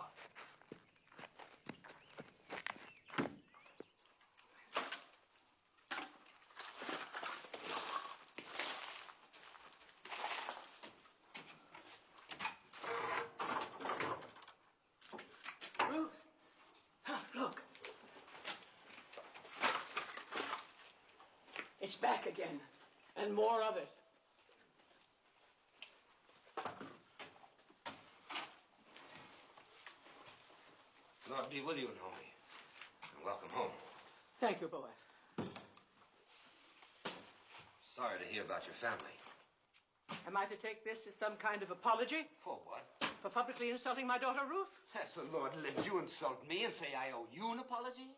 Ruth! Look. It's back again, and more of it. Lord be with you, Naomi. And welcome home. Thank you, Boaz. Sorry to hear about your family. Am I to take this as some kind of apology? For what? For publicly insulting my daughter, Ruth? As the Lord lives, you insult me and say I owe you an apology?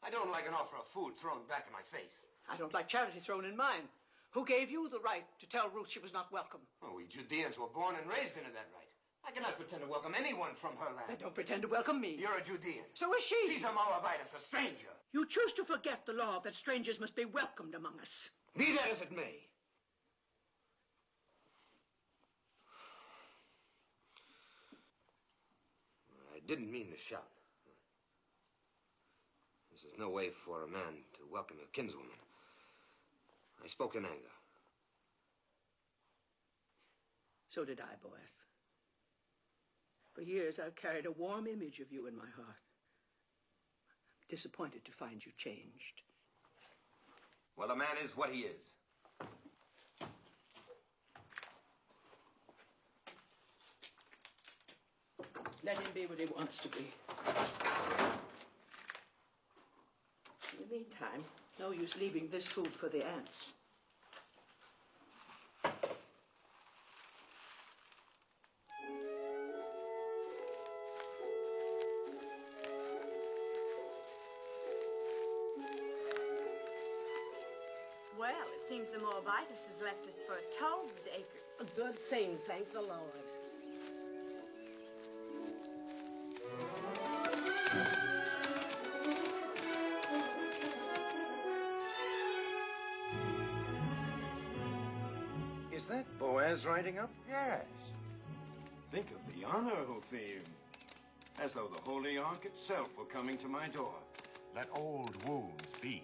I don't like an offer of food thrown back in my face. I don't like charity thrown in mine. Who gave you the right to tell Ruth she was not welcome? Oh, we Judeans were born and raised into that right. I cannot pretend to welcome anyone from her land. Then don't pretend to welcome me. You're a Judean. So is she. She's a Moabitess, a stranger. You choose to forget the law that strangers must be welcomed among us. Be that as it may. I didn't mean to shout. This is no way for a man to welcome a kinswoman. I spoke in anger. So did I, Boaz. For years, I've carried a warm image of you in my heart. I'm disappointed to find you changed. Well, a man is what he is. Let him be what he wants to be. In the meantime, no use leaving this food for the ants. Well, it seems the Moabitess has left us for Tove's acres. A good thing, thank the Lord. Is that Boaz riding up? Yes. Think of the honor, Hophim. As though the Holy Ark itself were coming to my door. Let old wounds be.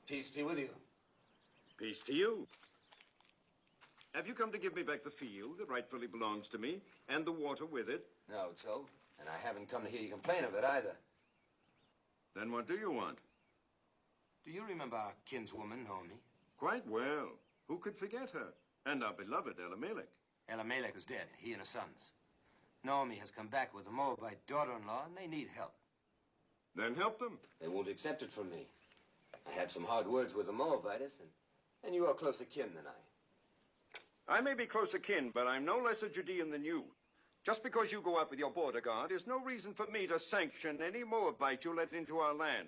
Peace be with you. Peace to you. Have you come to give me back the field that rightfully belongs to me, and the water with it? No, Tove. And I haven't come to hear you complain of it either. Then what do you want? Do you remember our kinswoman, Naomi? Quite well. Who could forget her? And our beloved Elimelech. Elimelech is dead, he and his sons. Naomi has come back with a Moabite daughter-in-law, and they need help. Then help them. They won't accept it from me. I had some hard words with the Moabitess, and you are closer kin than I. I may be closer kin, but I'm no less a Judean than you. Just because you go out with your border guard is no reason for me to sanction any Moabite you let into our land.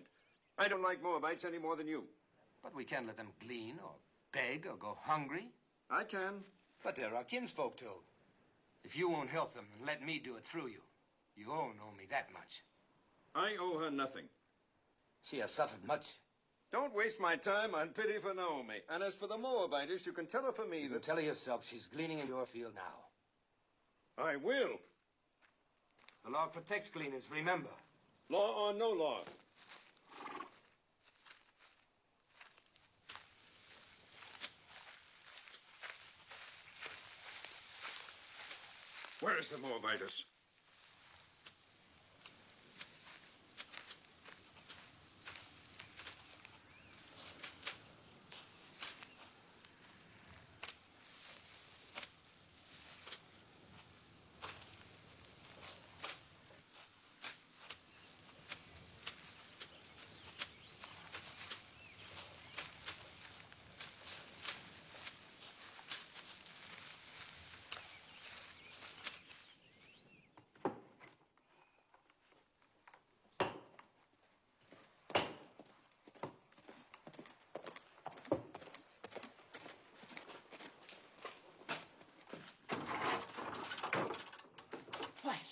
I don't like Moabites any more than you. But we can't let them glean or beg or go hungry. I can. But they're our kinsfolk, too. If you won't help them, then let me do it through you. You owe Naomi that much. I owe her nothing. She has suffered much. Don't waste my time on pity for Naomi. And as for the Moabitess, you can tell her for me that... Tell her yourself she's gleaning in your field now. I will. The law protects gleaners, remember. Law or no law. Where is the Moabitess?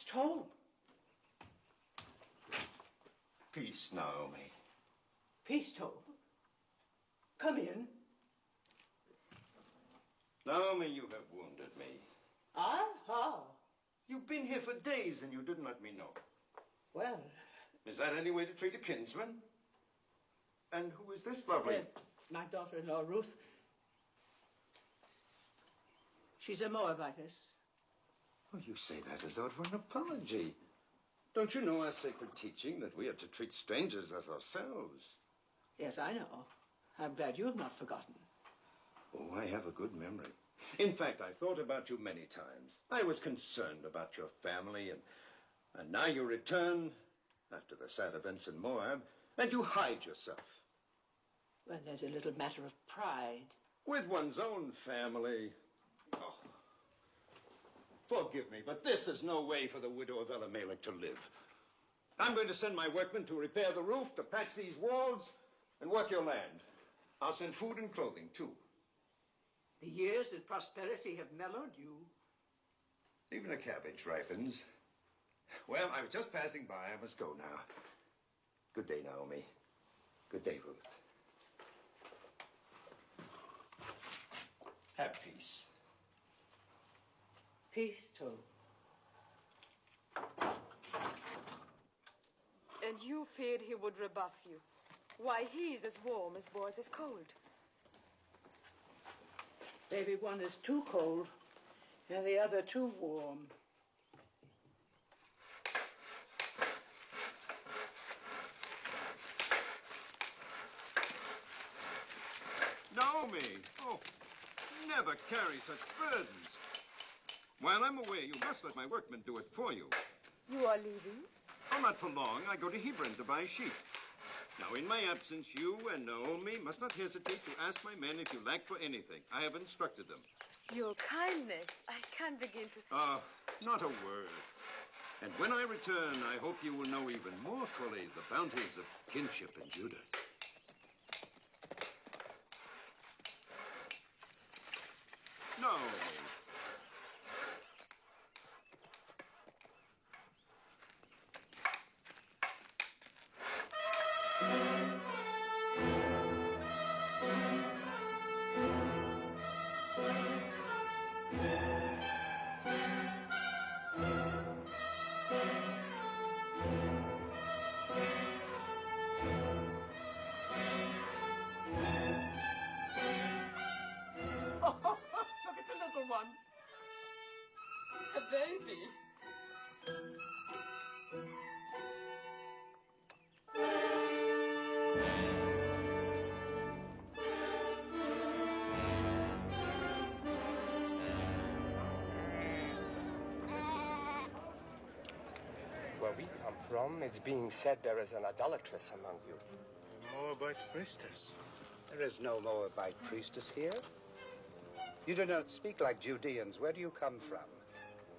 It's Tom. Peace, Naomi. Peace, Tom. Come in. Naomi, you have wounded me. I? How? You've been here for days and you didn't let me know. Well... Is that any way to treat a kinsman? And who is this lovely? My daughter-in-law, Ruth. She's a Moabitess. Oh, you say that as though it were an apology. Don't you know our sacred teaching that we are to treat strangers as ourselves? Yes, I know. I'm glad you have not forgotten. Oh, I have a good memory. In fact, I thought about you many times. I was concerned about your family, and now you return after the sad events in Moab, and you hide yourself. Well, there's a little matter of pride. With one's own family. Oh. Forgive me, but this is no way for the widow of Elimelech to live. I'm going to send my workmen to repair the roof, to patch these walls, and work your land. I'll send food and clothing, too. The years of prosperity have mellowed you. Even a cabbage ripens. Well, I was just passing by. I must go now. Good day, Naomi. Good day, Ruth. Have peace. Peace, Tom. And you feared he would rebuff you. Why, he's as warm as Boaz is cold. Maybe one is too cold and the other too warm. Naomi! Oh, never carry such burdens. While I'm away, you must let my workmen do it for you. You are leaving? Oh, not for long. I go to Hebron to buy sheep. Now, in my absence, you and Naomi must not hesitate to ask my men if you lack for anything. I have instructed them. Your kindness. I can't begin to... Not a word. And when I return, I hope you will know even more fully the bounties of kinship in Judah. Naomi. Look at the little one. A baby. Where we come from, it's being said there is an idolatress among you. Moabite priestess. There is no Moabite priestess here. You do not speak like Judeans. Where do you come from?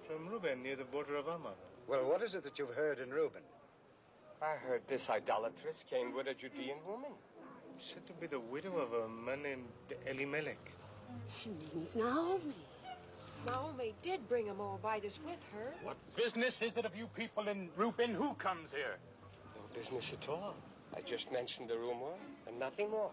From Reuben, near the border of Ammon. Well, what is it that you've heard in Reuben? I heard this idolatress came with a Judean woman. Said to be the widow of a man named Elimelech. She means Naomi. Naomi did bring a Moabitess with her. What business is it of you people in Reuben? Who comes here? No business at all. I just mentioned the rumor and nothing more.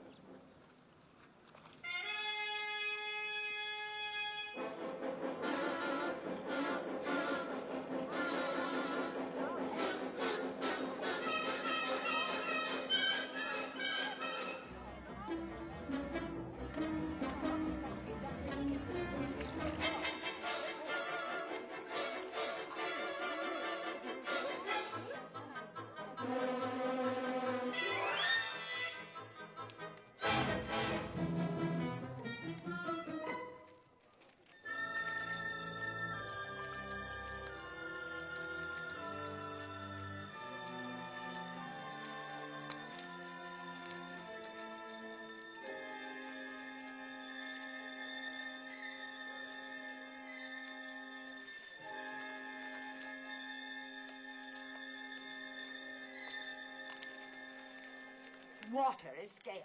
Water is scarce.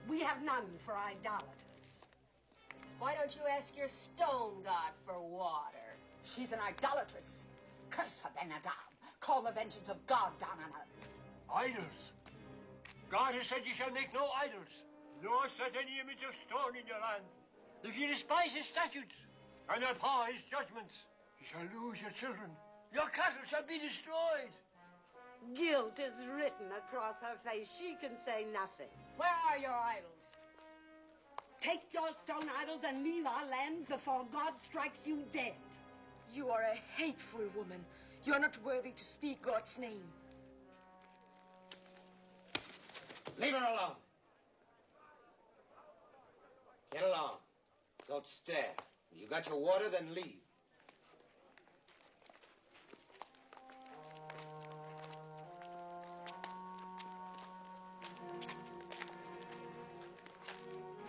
We have none for idolaters. Why don't you ask your stone god for water? She's an idolatress. Curse her, Ben-Hadad. Call the vengeance of God down on her. Idols. God has said you shall make no idols, nor set any image of stone in your land. If you despise his statutes and abhor his judgments, you shall lose your children. Your cattle shall be destroyed. Guilt is written across her face. She can say nothing. Where are your idols? Take your stone idols and leave our land before God strikes you dead. You are a hateful woman. You're not worthy to speak God's name. Leave her alone. Get along. Don't stare. You got your water, then leave.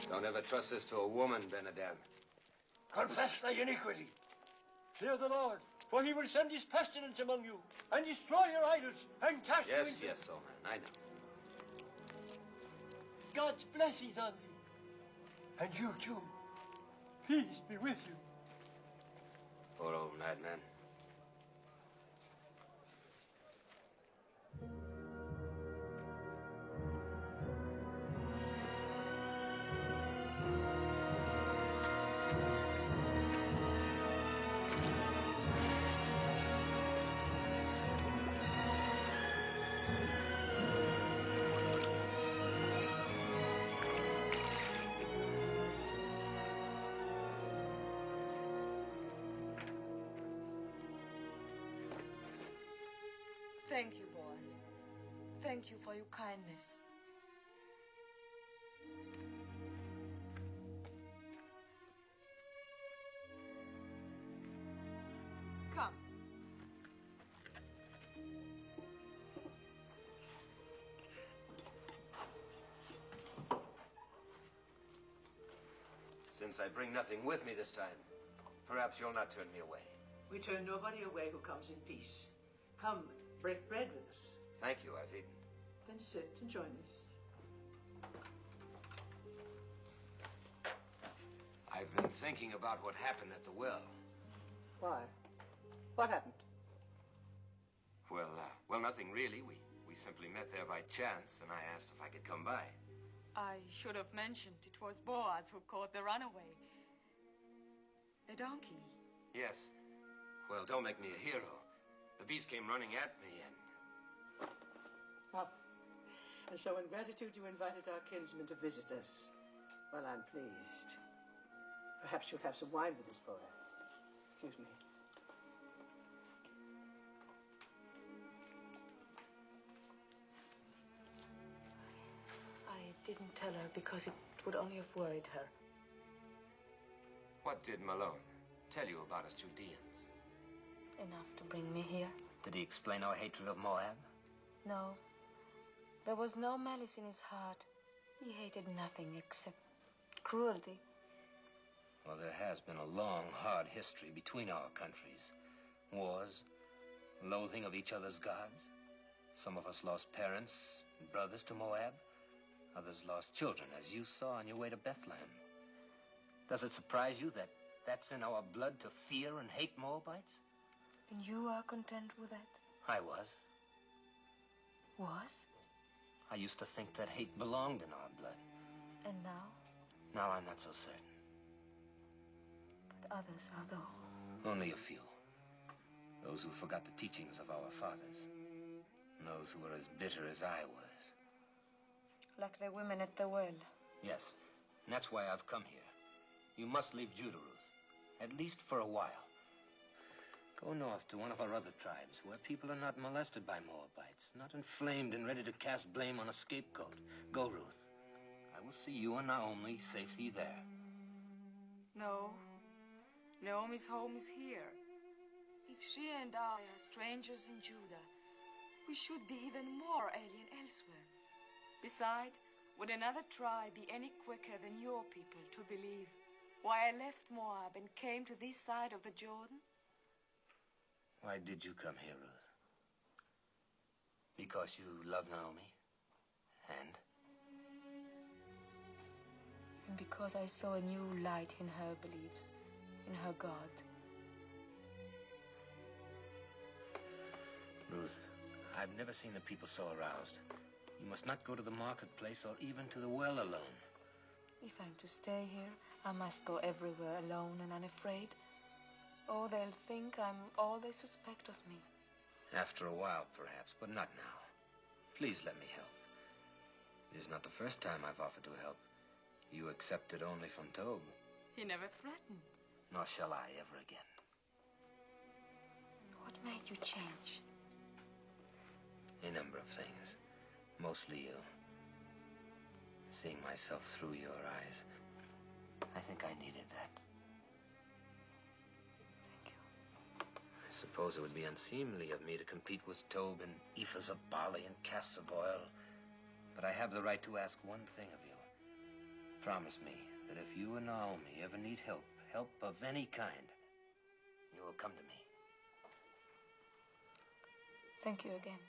Don't ever trust this to a woman, Ben-Hadad. Confess thy iniquity. Fear the Lord, for he will send his pestilence among you, and destroy your idols, and cast you Yes, into... yes, old man, I know. God's blessings on thee. And you too. Peace be with you. Poor old madman. Thank you, Boaz. Thank you for your kindness. Come. Since I bring nothing with me this time, perhaps you'll not turn me away. We turn nobody away who comes in peace. Come, break bread with us. Thank you, I've eaten. Then sit and join us. I've been thinking about what happened at the well. Why? What happened? Well, nothing really. We simply met there by chance, and I asked if I could come by. I should have mentioned it was Boaz who caught the runaway. The donkey. Yes. Well, don't make me a hero. The beast came running at me, and... Oh. And so in gratitude you invited our kinsman to visit us. Well, I'm pleased. Perhaps you'll have some wine with us, Boaz. Excuse me. I didn't tell her because it would only have worried her. What did Malone tell you about us Judeans? Enough to bring me here. Did he explain our hatred of Moab? No. There was no malice in his heart. He hated nothing except cruelty. Well, there has been a long, hard history between our countries. Wars, loathing of each other's gods. Some of us lost parents and brothers to Moab. Others lost children, as you saw on your way to Bethlehem. Does it surprise you that that's in our blood to fear and hate Moabites? And you are content with that? I was. Was? I used to think that hate belonged in our blood. And now? Now I'm not so certain. But others are, though. Only a few. Those who forgot the teachings of our fathers. And those who were as bitter as I was. Like the women at the well. Yes, and that's why I've come here. You must leave Judah, Ruth. At least for a while. Go north to one of our other tribes, where people are not molested by Moabites, not inflamed and ready to cast blame on a scapegoat. Go, Ruth. I will see you and Naomi safely there. No. Naomi's home is here. If she and I are strangers in Judah, we should be even more alien elsewhere. Besides, would another tribe be any quicker than your people to believe why I left Moab and came to this side of the Jordan? Why did you come here, Ruth? Because you love Naomi? And because I saw a new light in her beliefs, in her God. I've never seen the people so aroused. You must not go to the marketplace or even to the well alone. If I'm to stay here, I must go everywhere alone and unafraid. Oh, they'll think I'm all they suspect of me. After a while, perhaps, but not now. Please let me help. It is not the first time I've offered to help. You accepted only from Tobe. He never threatened. Nor shall I ever again. What made you change? A number of things. Mostly you. Seeing myself through your eyes. I think I needed that. I suppose it would be unseemly of me to compete with Tobe in ephahs of barley and casks of oil. But I have the right to ask one thing of you. Promise me that if you and Naomi ever need help of any kind, you will come to me. Thank you again.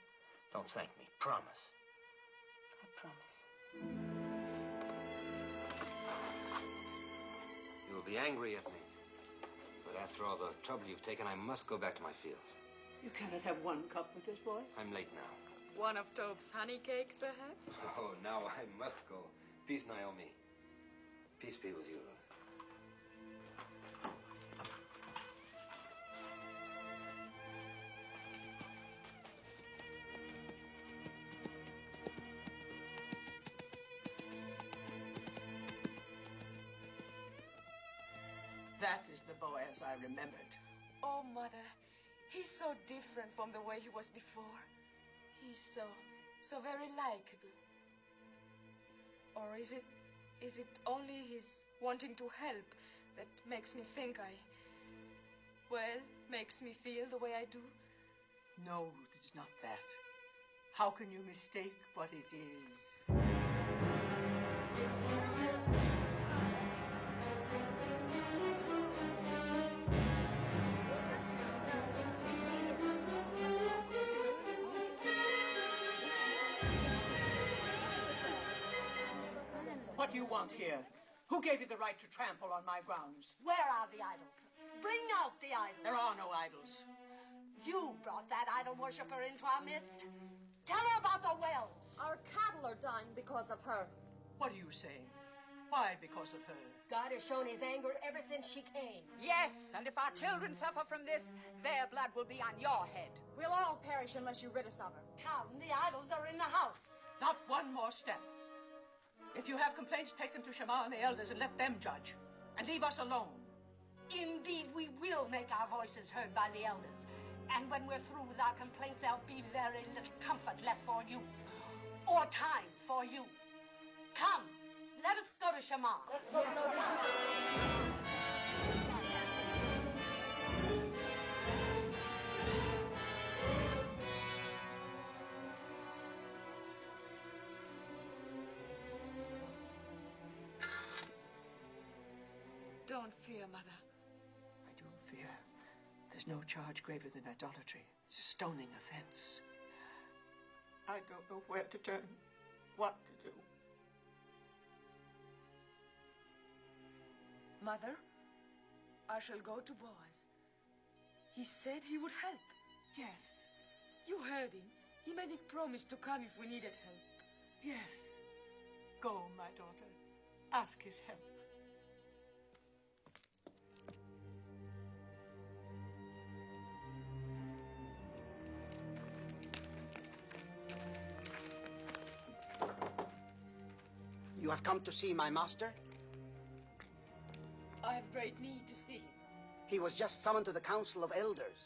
Don't thank me. Promise. I promise. You will be angry at me. But after all the trouble you've taken, I must go back to my fields. You cannot have one cup with this boy. I'm late now. One of Tobe's honey cakes, perhaps? Oh, now I must go. Peace, Naomi. Peace be with you, Ruth. That is the Boaz I remembered. Oh, Mother, he's so different from the way he was before. He's so very likable. Or is it only his wanting to help that makes me think makes me feel the way I do? No, it is not that. How can you mistake what it is? What do you want here? Who gave you the right to trample on my grounds? Where are the idols? Bring out the idols. There are no idols. You brought that idol worshiper into our midst. Tell her about the wells. Our cattle are dying because of her. What are you saying? Why because of her? God has shown his anger ever since she came. Yes, and if our children suffer from this, their blood will be on your head. We'll all perish unless you rid us of her. Come, the idols are in the house. Not one more step. If you have complaints, take them to Shema and the elders and let them judge. And leave us alone. Indeed, we will make our voices heard by the elders. And when we're through with our complaints, there'll be very little comfort left for you. Or time for you. Come, let us go to Shema. Don't fear, Mother. I do fear. There's no charge graver than idolatry. It's a stoning offense. I don't know where to turn, what to do. Mother, I shall go to Boaz. He said he would help. Yes. You heard him. He made a promise to come if we needed help. Yes. Go, my daughter. Ask his help. You have come to see my master? I have great need to see him. He was just summoned to the Council of Elders.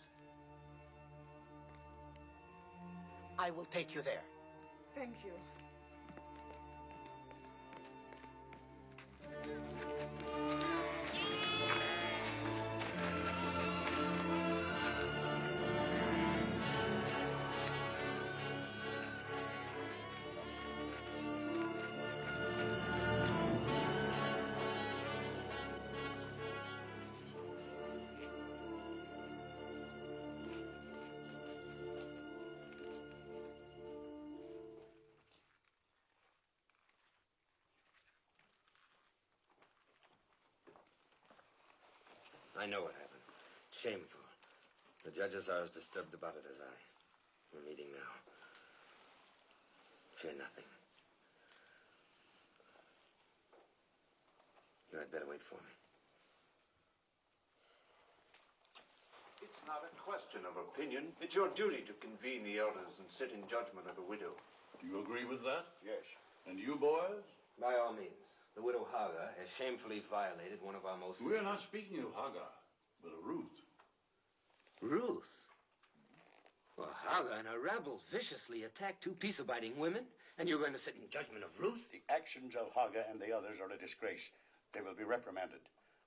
I will take you there. Thank you. I know what happened. Shameful. The judges are as disturbed about it as I. We're meeting now. Fear nothing. You had better wait for me. It's not a question of opinion. It's your duty to convene the elders and sit in judgment of the widow. Do you agree with that? Yes. And you, boys? By all means. The widow Hagar has shamefully violated one of our most... We're not speaking of Hagar, but of Ruth. Ruth? Well, Hagar and her rabble viciously attacked two peace-abiding women, and you're going to sit in judgment of Ruth? The actions of Hagar and the others are a disgrace. They will be reprimanded.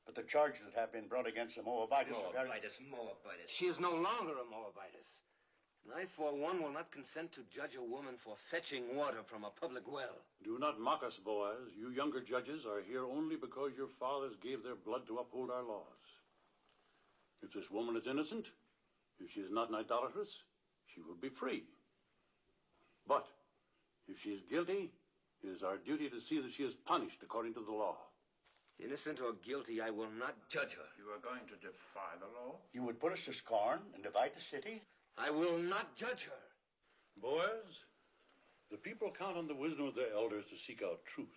But the charges that have been brought against the Moabites... Moabites. She is no longer a Moabitess. And I, for one, will not consent to judge a woman for fetching water from a public well. Do not mock us, Boaz. You younger judges are here only because your fathers gave their blood to uphold our laws. If this woman is innocent, if she is not an idolatress, she will be free. But if she is guilty, it is our duty to see that she is punished according to the law. Innocent or guilty, I will not judge her. You are going to defy the law? You would put us to scorn and divide the city? I will not judge her. Boaz, the people count on the wisdom of their elders to seek out truth.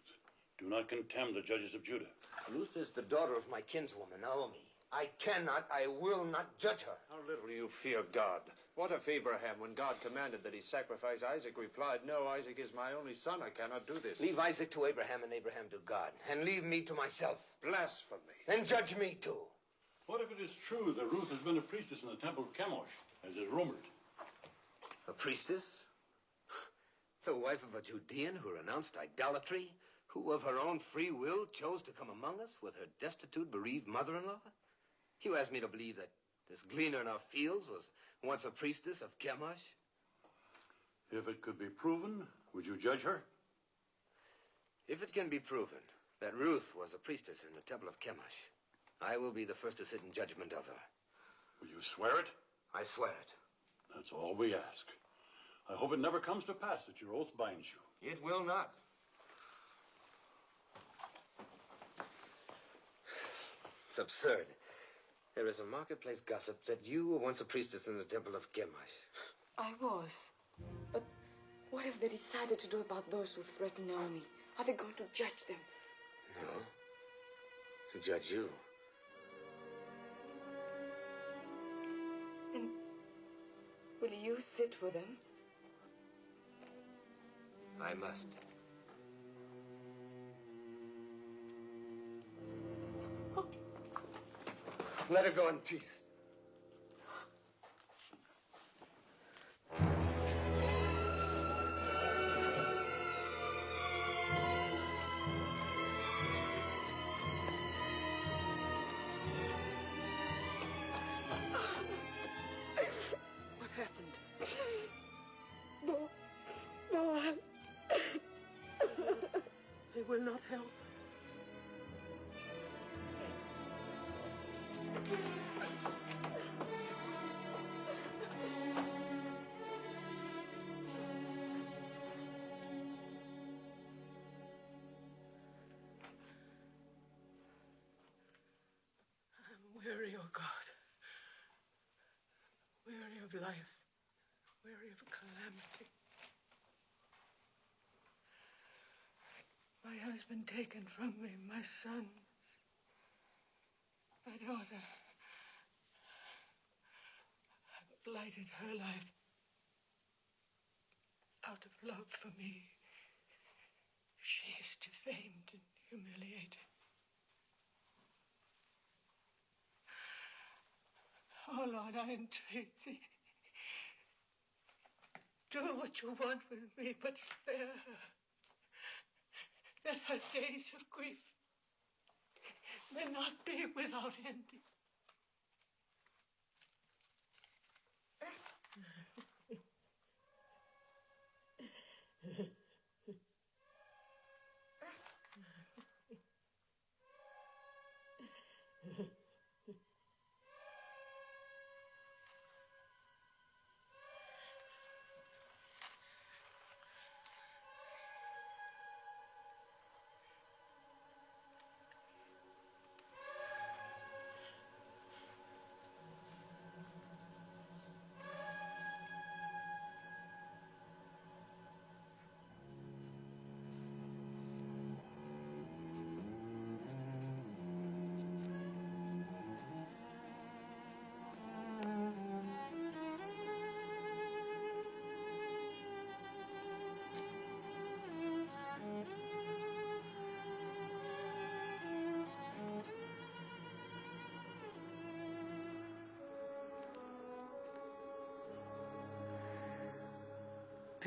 Do not contemn the judges of Judah. Ruth is the daughter of my kinswoman, Naomi. I will not judge her. How little you fear God. What if Abraham, when God commanded that he sacrifice Isaac, replied, "No, Isaac is my only son. I cannot do this." Leave Isaac to Abraham and Abraham to God. And leave me to myself. Blasphemy. Then judge me too. What if it is true that Ruth has been a priestess in the temple of Chemosh, as is rumored? A priestess? The wife of a Judean who renounced idolatry? Who of her own free will chose to come among us with her destitute, bereaved mother-in-law? You ask me to believe that this gleaner in our fields was once a priestess of Chemosh? If it could be proven, would you judge her? If it can be proven that Ruth was a priestess in the temple of Chemosh, I will be the first to sit in judgment of her. Will you swear it? I swear it. That's all we ask. I hope it never comes to pass that your oath binds you. It will not. It's absurd. There is a marketplace gossip that you were once a priestess in the temple of Chemosh. I was. But what have they decided to do about those who threaten Naomi? Are they going to judge them? No. To judge you. And will you sit with them? I must. Let her go in peace. What happened? Boaz. They will not help. I'm weary, oh God. Weary of life. Weary of calamity. My husband taken from me, my sons, my daughter. I've blighted her life out of love for me. She is defamed and humiliated. Oh, Lord, I entreat thee. Do what you want with me, but spare her. That her days of grief may not be without ending.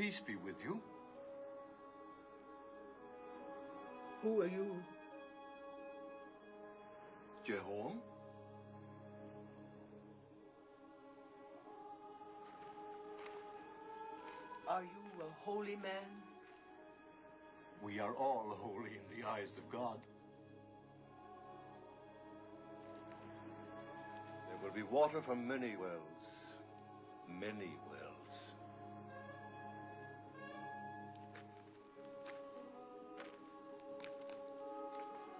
Peace be with you. Who are you? Jehoram? Are you a holy man? We are all holy in the eyes of God. There will be water from many wells. Many wells.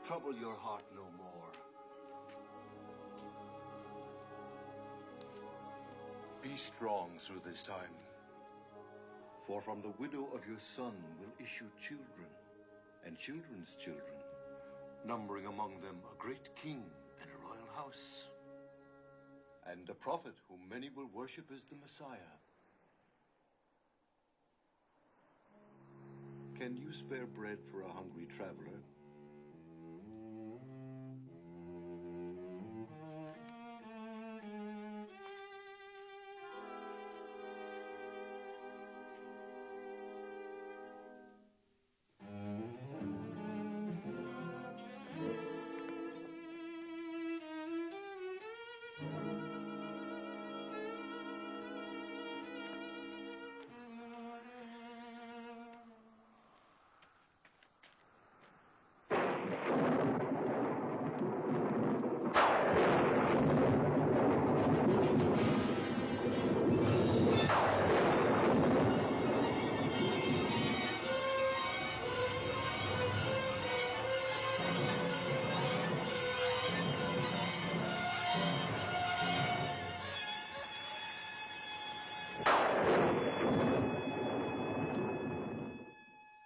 Trouble your heart no more. Be strong through this time. For from the widow of your son will issue children, and children's children, numbering among them a great king and a royal house, and a prophet whom many will worship as the Messiah. Can you spare bread for a hungry traveler?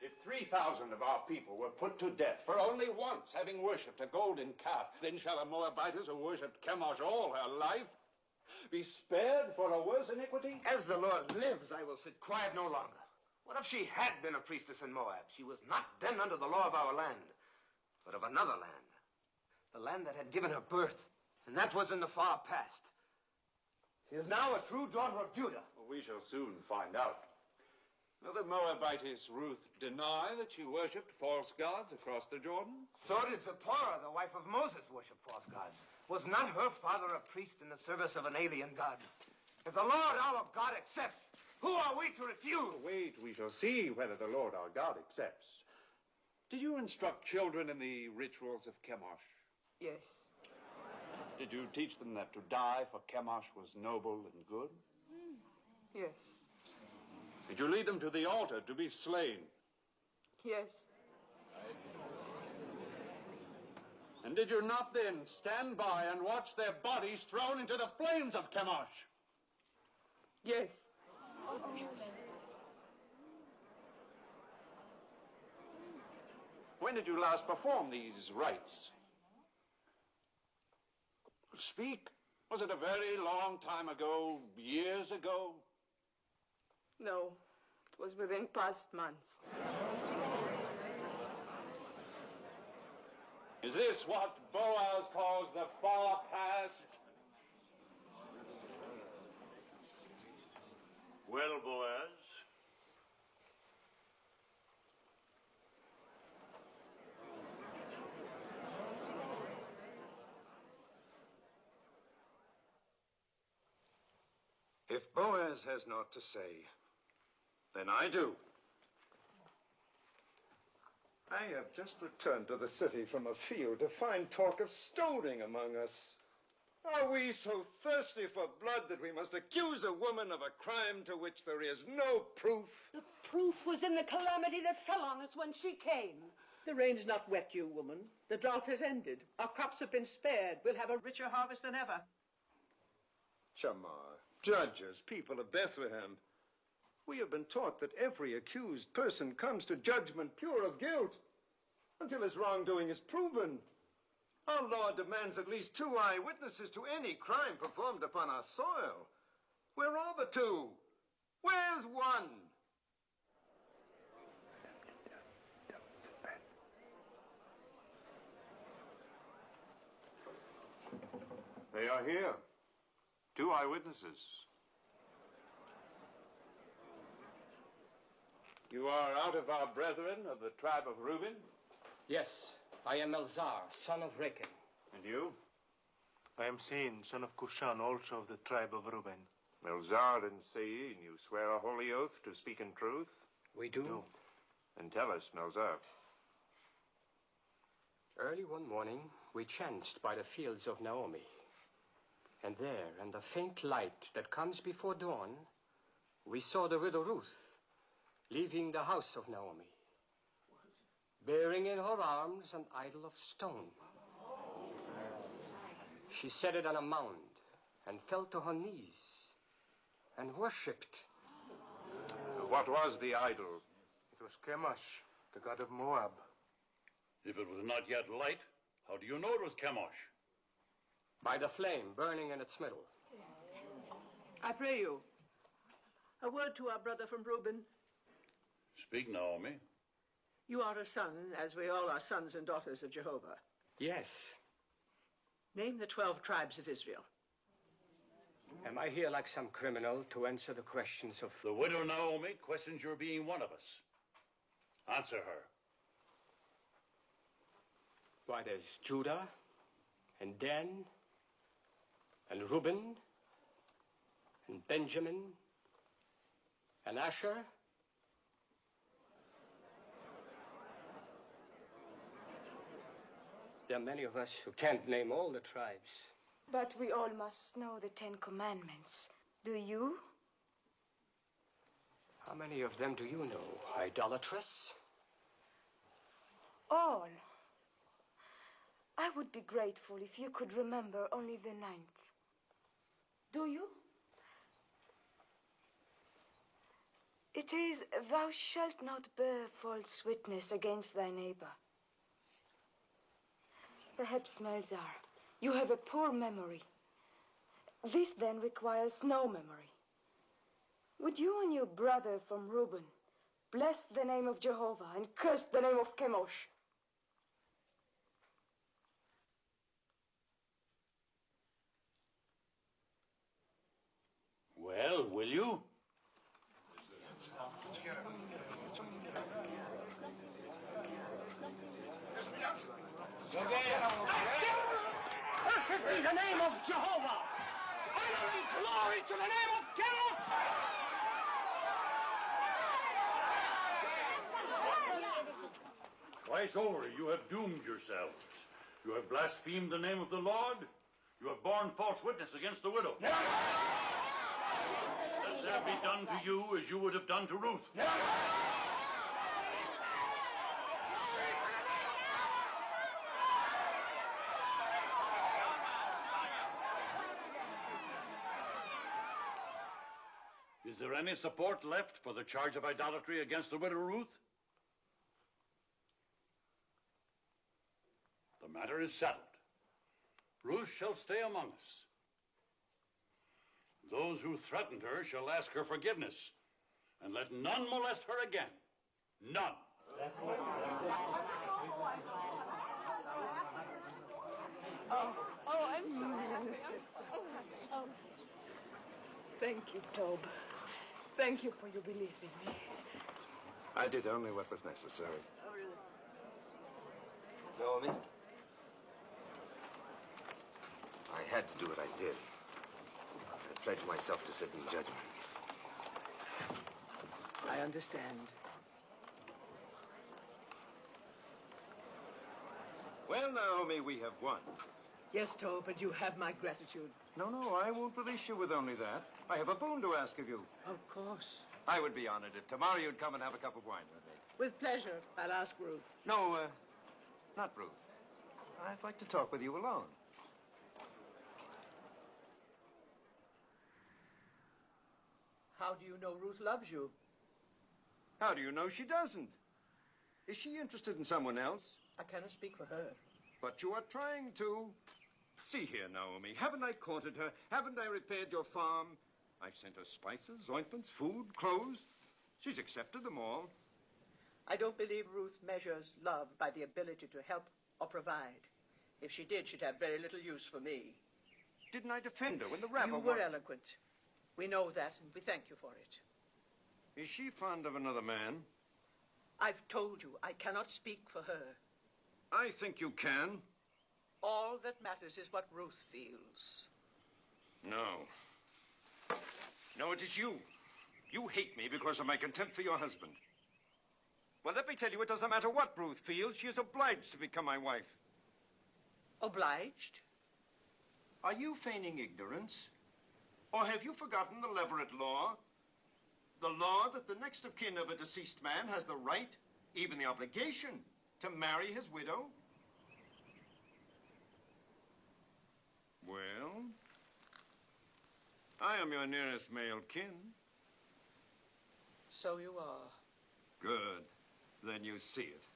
If 3,000 of our people were put to death for only once having worshipped a golden calf, then shall a Moabitess who worshipped Chemosh all her life be spared for a worse iniquity? As the Lord lives, I will sit quiet no longer. What if she had been a priestess in Moab? She was not then under the law of our land, but of another land. The land that had given her birth, and that was in the far past. She is now a true daughter of Judah. Well, we shall soon find out. Will the Moabitess Ruth deny that she worshipped false gods across the Jordan? So did Zipporah, the wife of Moses, worship false gods. Was not her father a priest in the service of an alien god? If the Lord our God accepts, who are we to refuse? Wait, we shall see whether the Lord our God accepts. Did you instruct children in the rituals of Chemosh? Yes. Did you teach them that to die for Chemosh was noble and good? Yes. Did you lead them to the altar to be slain? Yes. And did you not then stand by and watch their bodies thrown into the flames of Chemosh? Yes. When did you last perform these rites? Speak. Was it a very long time ago, years ago? No, it was within past months. Is this what Boaz calls the far past? Well, Boaz, If Boaz has naught to say, then I do. I have just returned to the city from a field to find talk of stoning among us. Are we so thirsty for blood that we must accuse a woman of a crime to which there is no proof? The proof was in the calamity that fell on us when she came. The rain's not wet you, woman. The drought has ended. Our crops have been spared. We'll have a richer harvest than ever. Shamar, judges, people of Bethlehem, we have been taught that every accused person comes to judgment pure of guilt until his wrongdoing is proven. Our law demands at least 2 eyewitnesses to any crime performed upon our soil. Where are the 2? Where's one? They are here. 2 eyewitnesses. You are out of our brethren of the tribe of Reuben? Yes, I am Elzar, son of Reken. And you? I am Sein, son of Kushan, also of the tribe of Reuben. Melzar and Sein, you swear a holy oath to speak in truth? We do. Then tell us, Melzar. Early one morning, we chanced by the fields of Naomi. And there, in the faint light that comes before dawn, we saw the widow Ruth leaving the house of Naomi, bearing in her arms an idol of stone. She set it on a mound and fell to her knees and worshipped. What was the idol? It was Chemosh, the god of Moab. If it was not yet light, how do you know it was Chemosh? By the flame burning in its middle. I pray you, a word to our brother from Reuben. Speak, Naomi. You are a son, as we all are sons and daughters of Jehovah. Yes. Name the 12 tribes of Israel. Am I here like some criminal to answer the questions of... The widow Naomi questions your being one of us. Answer her. Why, there's Judah, and Dan, and Reuben, and Benjamin, and Asher. There are many of us who can't name all the tribes. But we all must know the 10 Commandments. Do you? How many of them do you know? Idolatress? All. I would be grateful if you could remember only the 9th. Do you? It is, thou shalt not bear false witness against thy neighbor. Perhaps, Melzar, you have a poor memory. This then requires no memory. Would you and your brother from Reuben bless the name of Jehovah and curse the name of Chemosh? Well, will you? Cursed be the name of Jehovah! Honor and glory to the name of Chemosh! Twice over, you have doomed yourselves. You have blasphemed the name of the Lord. You have borne false witness against the widow. Let that be done to you as you would have done to Ruth. Is there any support left for the charge of idolatry against the widow Ruth? The matter is settled. Ruth shall stay among us. Those who threatened her shall ask her forgiveness, and let none molest her again. None. Thank you, Tob. Thank you for your belief in me. I did only what was necessary. Naomi? I had to do what I did. I pledged myself to sit in judgment. I understand. Well, Naomi, we have won. Yes, Tob, but you have my gratitude. No, I won't release you with only that. I have a boon to ask of you. Of course. I would be honored if tomorrow you'd come and have a cup of wine with me. With pleasure. I'll ask Ruth. No, not Ruth. I'd like to talk with you alone. How do you know Ruth loves you? How do you know she doesn't? Is she interested in someone else? I cannot speak for her. But you are trying to. See here, Naomi. Haven't I courted her? Haven't I repaired your farm? I've sent her spices, ointments, food, clothes. She's accepted them all. I don't believe Ruth measures love by the ability to help or provide. If she did, she'd have very little use for me. Didn't I defend her when the rabble... You were eloquent. We know that, and we thank you for it. Is she fond of another man? I've told you I cannot speak for her. I think you can. All that matters is what Ruth feels. No. No, it is you. You hate me because of my contempt for your husband. Well, let me tell you, it doesn't matter what Ruth feels. She is obliged to become my wife. Obliged? Are you feigning ignorance? Or have you forgotten the Leverett law? The law that the next of kin of a deceased man has the right, even the obligation, to marry his widow? Well, I am your nearest male kin. So you are. Good. Then you see it.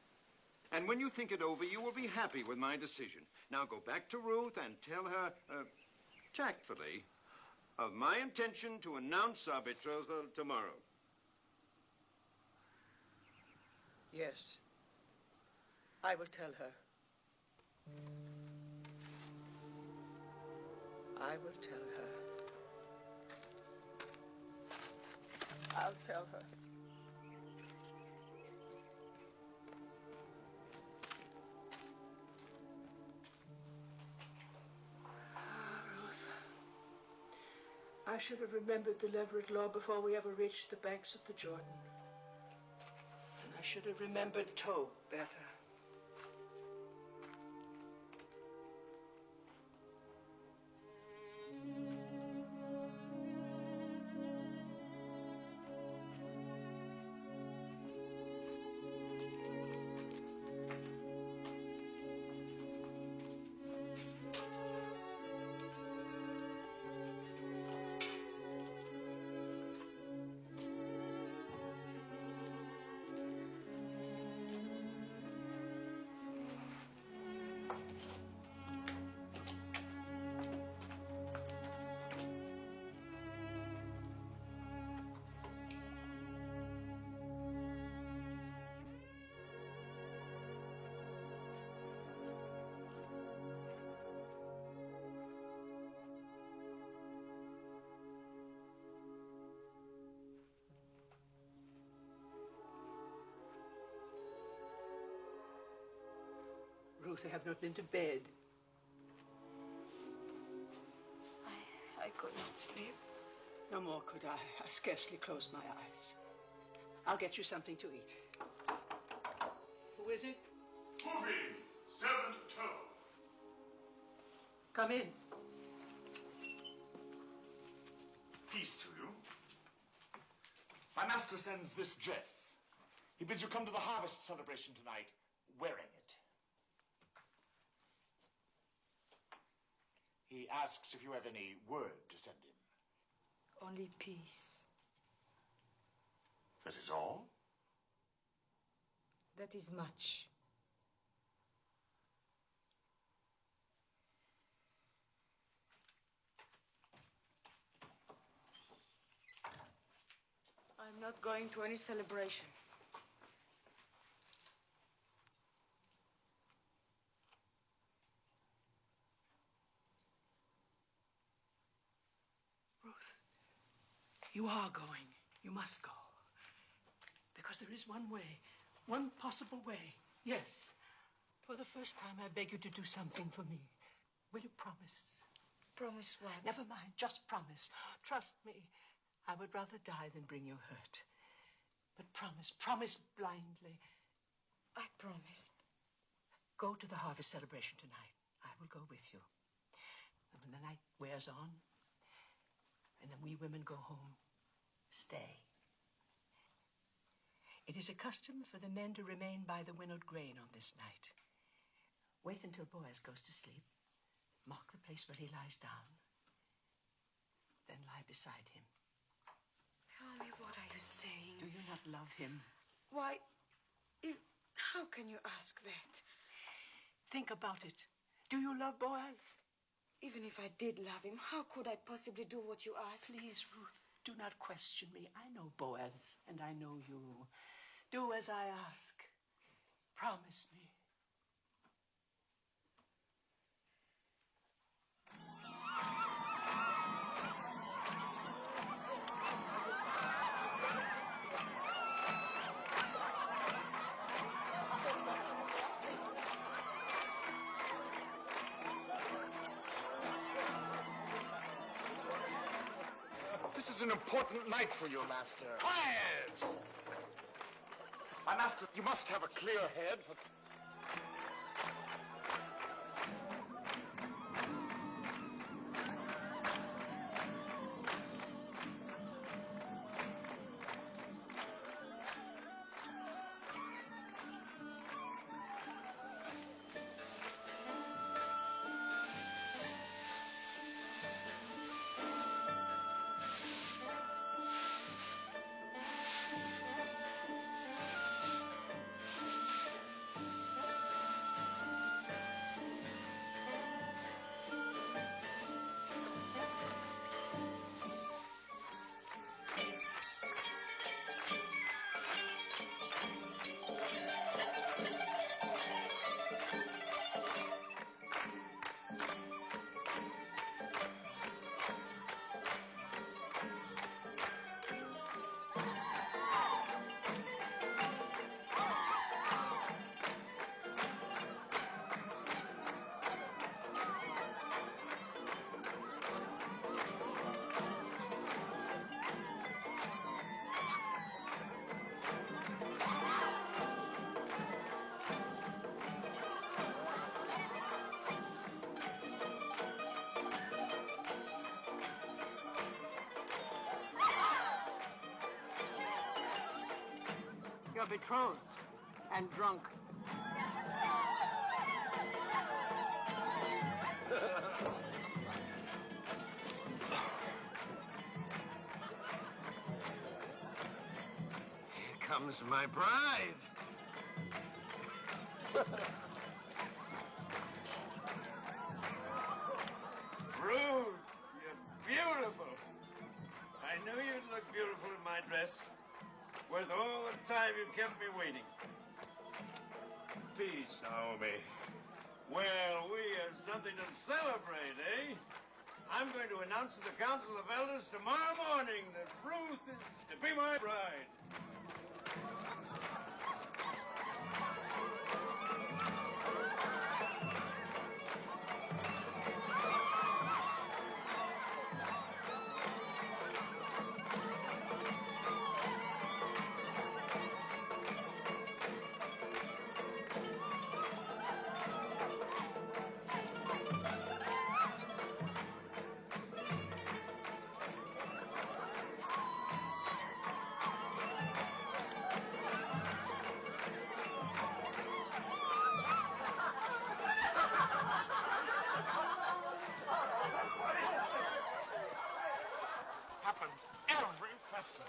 And when you think it over, you will be happy with my decision. Now go back to Ruth and tell her, tactfully, of my intention to announce our betrothal tomorrow. Yes. I will tell her. I will tell her. I'll tell her. I should have remembered the Leverett law before we ever reached the banks of the Jordan. And I should have remembered Tob better. Ruth, I have not been to bed. I could not sleep. No more could I. I scarcely closed my eyes. I'll get you something to eat. Who is it? Moving! Servant Toe. Come in. Peace to you. My master sends this dress. He bids you come to the harvest celebration tonight wearing it. He asks if you have any word to send him. Only peace. That is all? That is much. I'm not going to any celebration. You are going. You must go. Because there is one way, one possible way. Yes. For the first time, I beg you to do something for me. Will you promise? Promise what? Never mind. Just promise. Trust me. I would rather die than bring you hurt. But promise. Promise blindly. I promise. Go to the harvest celebration tonight. I will go with you. And when the night wears on, and then we women go home, stay. It is a custom for the men to remain by the winnowed grain on this night. Wait until Boaz goes to sleep. Mark the place where he lies down. Then lie beside him. Mommy, what are you saying? Do you not love him? Why, how can you ask that? Think about it. Do you love Boaz? Even if I did love him, how could I possibly do what you ask? Please, Ruth, do not question me. I know Boaz, and I know you. Do as I ask. Promise me. is an important night for you, Master. Quiet! My master, you must have a clear head. You're betrothed and drunk. Here comes my bride. Rude, you're beautiful. I knew you'd look beautiful in my dress. Worth all the time you kept me waiting. Peace, Naomi. Well, we have something to celebrate, eh? I'm going to announce to the Council of Elders tomorrow morning that Ruth is to be my bride. Happens every festival.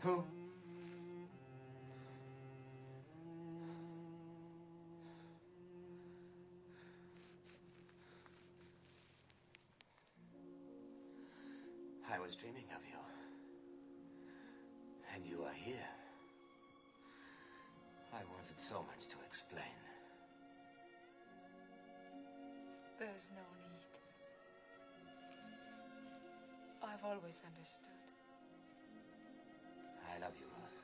Who? I was dreaming of you. And you are here. I wanted so much to explain. There's no need. I've always understood. I love you, Ruth.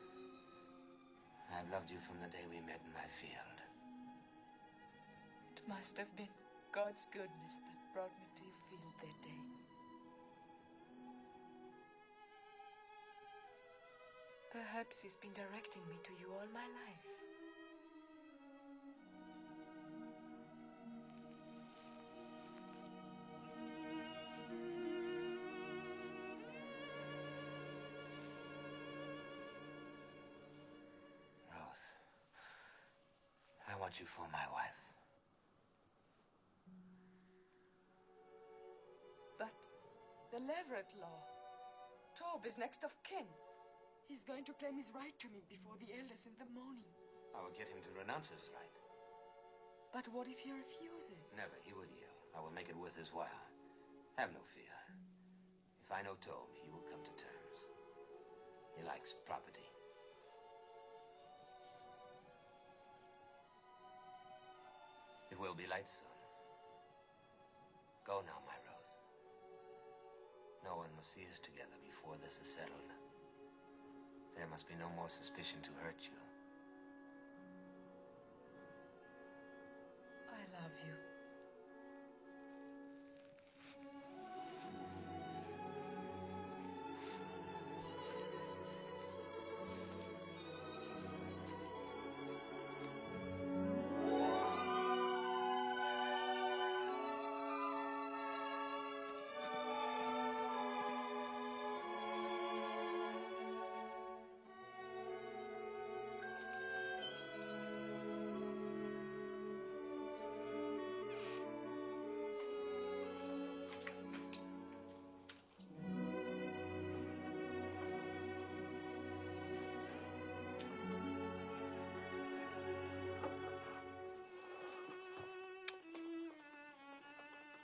I've loved you from the day we met in my field. It must have been God's goodness that brought me to your field that day. Perhaps he's been directing me to you all my life. Ruth, I want you for my wife. But the Leverett law. Tob is next of kin. He's going to claim his right to me before the elders in the morning. I will get him to renounce his right. But what if he refuses? Never. He will yield. I will make it worth his while. Have no fear. If I know Tob, he will come to terms. He likes property. It will be light soon. Go now, my Rose. No one must see us together before this is settled. There must be no more suspicion to hurt you. I love you.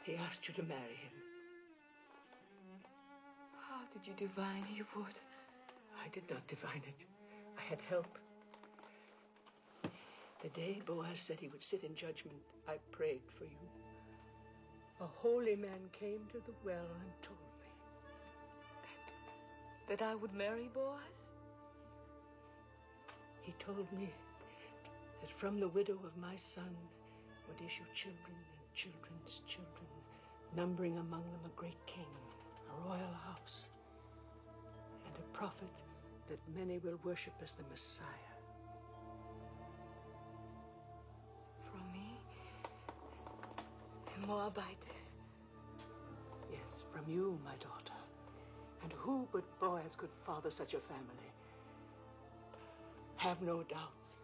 He asked you to marry him. How did you divine he would? I did not divine it. I had help. The day Boaz said he would sit in judgment, I prayed for you. A holy man came to the well and told me. That I would marry Boaz? He told me that from the widow of my son would issue children and children's children, numbering among them a great king, a royal house, and a prophet that many will worship as the Messiah. From me? A Moabitess? Yes, from you, my daughter. And who but Boaz could father such a family? Have no doubts.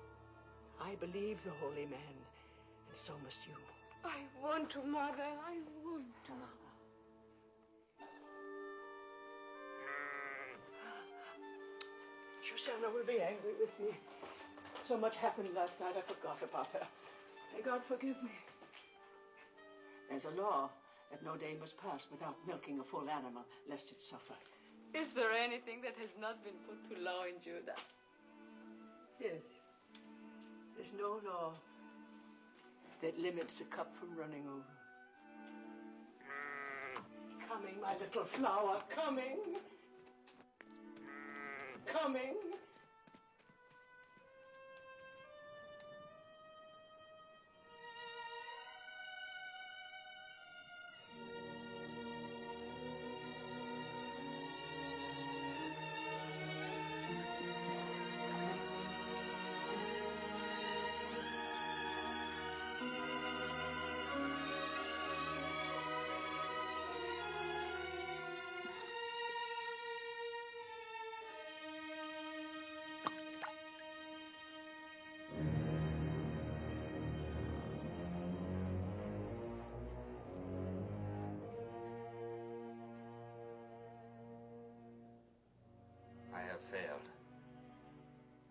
I believe the holy man, and so must you. I want to, Mother. I want to. Susanna will be angry with me. So much happened last night, I forgot about her. May God forgive me. There's a law that no day must pass without milking a full animal, lest it suffer. Is there anything that has not been put to law in Judah? Yes. There's no law that limits a cup from running over. Coming, my little flower, coming. Coming.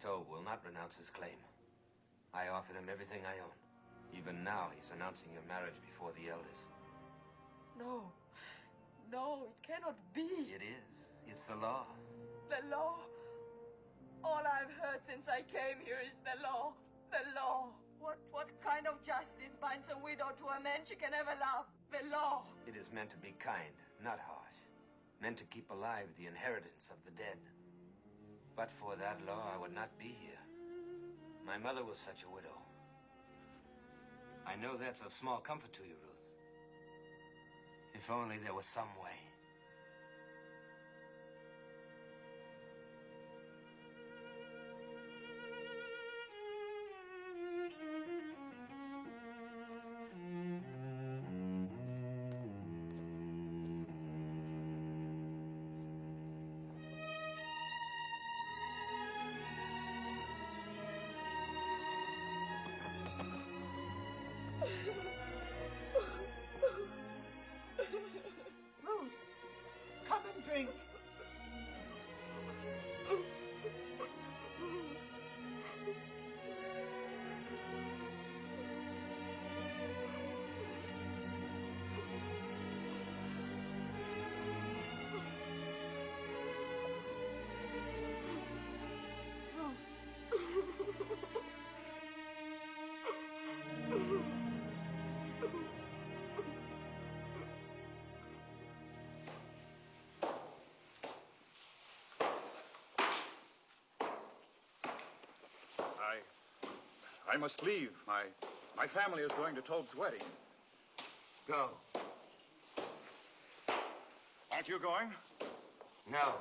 Tob will not renounce his claim. I offered him everything I own. Even now, he's announcing your marriage before the elders. No. No, it cannot be. It is. It's the law. The law. All I've heard since I came here is the law. The law. What kind of justice binds a widow to a man she can never love? The law. It is meant to be kind, not harsh. Meant to keep alive the inheritance of the dead. But for that law, I would not be here. My mother was such a widow. I know that's of small comfort to you, Ruth. If only there was some way. Ruth, come and drink. I must leave. My family is going to Tob's wedding. Go. Aren't you going? No.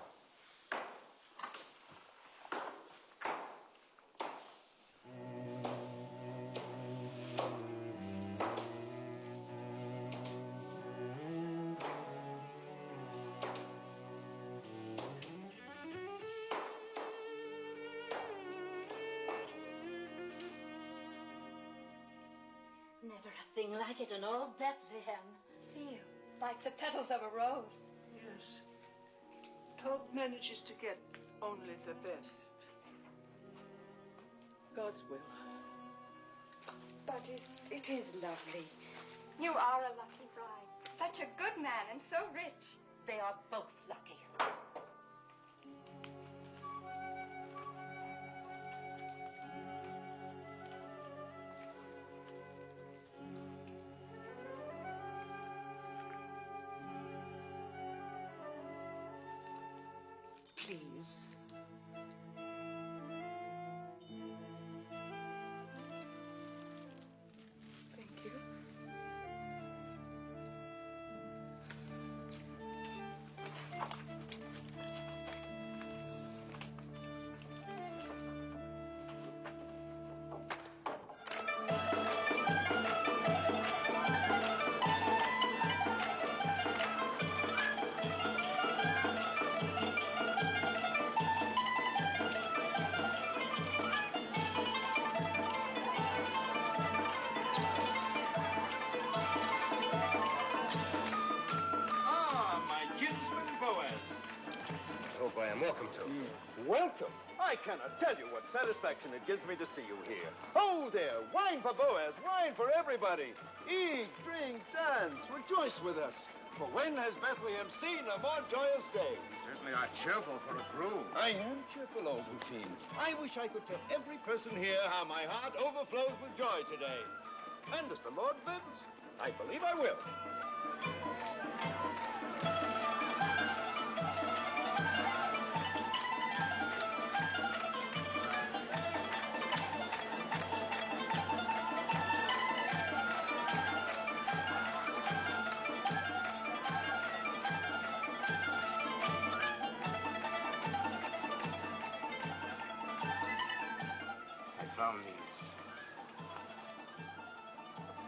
Never a thing like it in all Bethlehem. Feel like the petals of a rose. Yes. Tob manages to get only the best. God's will. But it is lovely. You are a lucky bride. Such a good man and so rich. They are both lucky. Please. Thank you. Welcome to. Welcome? I cannot tell you what satisfaction it gives me to see you here. Oh, there, wine for Boaz, wine for everybody. Eat, drink, dance, rejoice with us. For when has Bethlehem seen a more joyous day? Certainly are cheerful for a groom. I am cheerful, old Rufine. I wish I could tell every person here how my heart overflows with joy today. And as the Lord lives, I believe I will. Found these.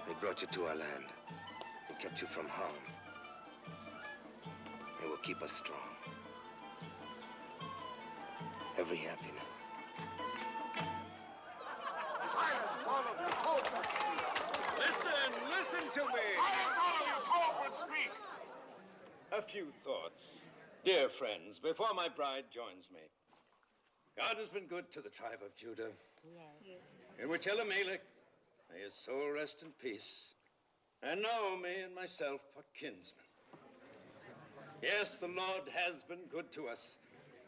They brought you to our land. They kept you from harm. They will keep us strong. Every happiness. Silence, all of you. Tob would speak. Listen to me. Silence, all of you. Tob would speak. A few thoughts. Dear friends, before my bride joins me. God has been good to the tribe of Judah. Yes. And we tell Elimelech, may his soul rest in peace. And Naomi and myself are kinsmen. Yes, the Lord has been good to us.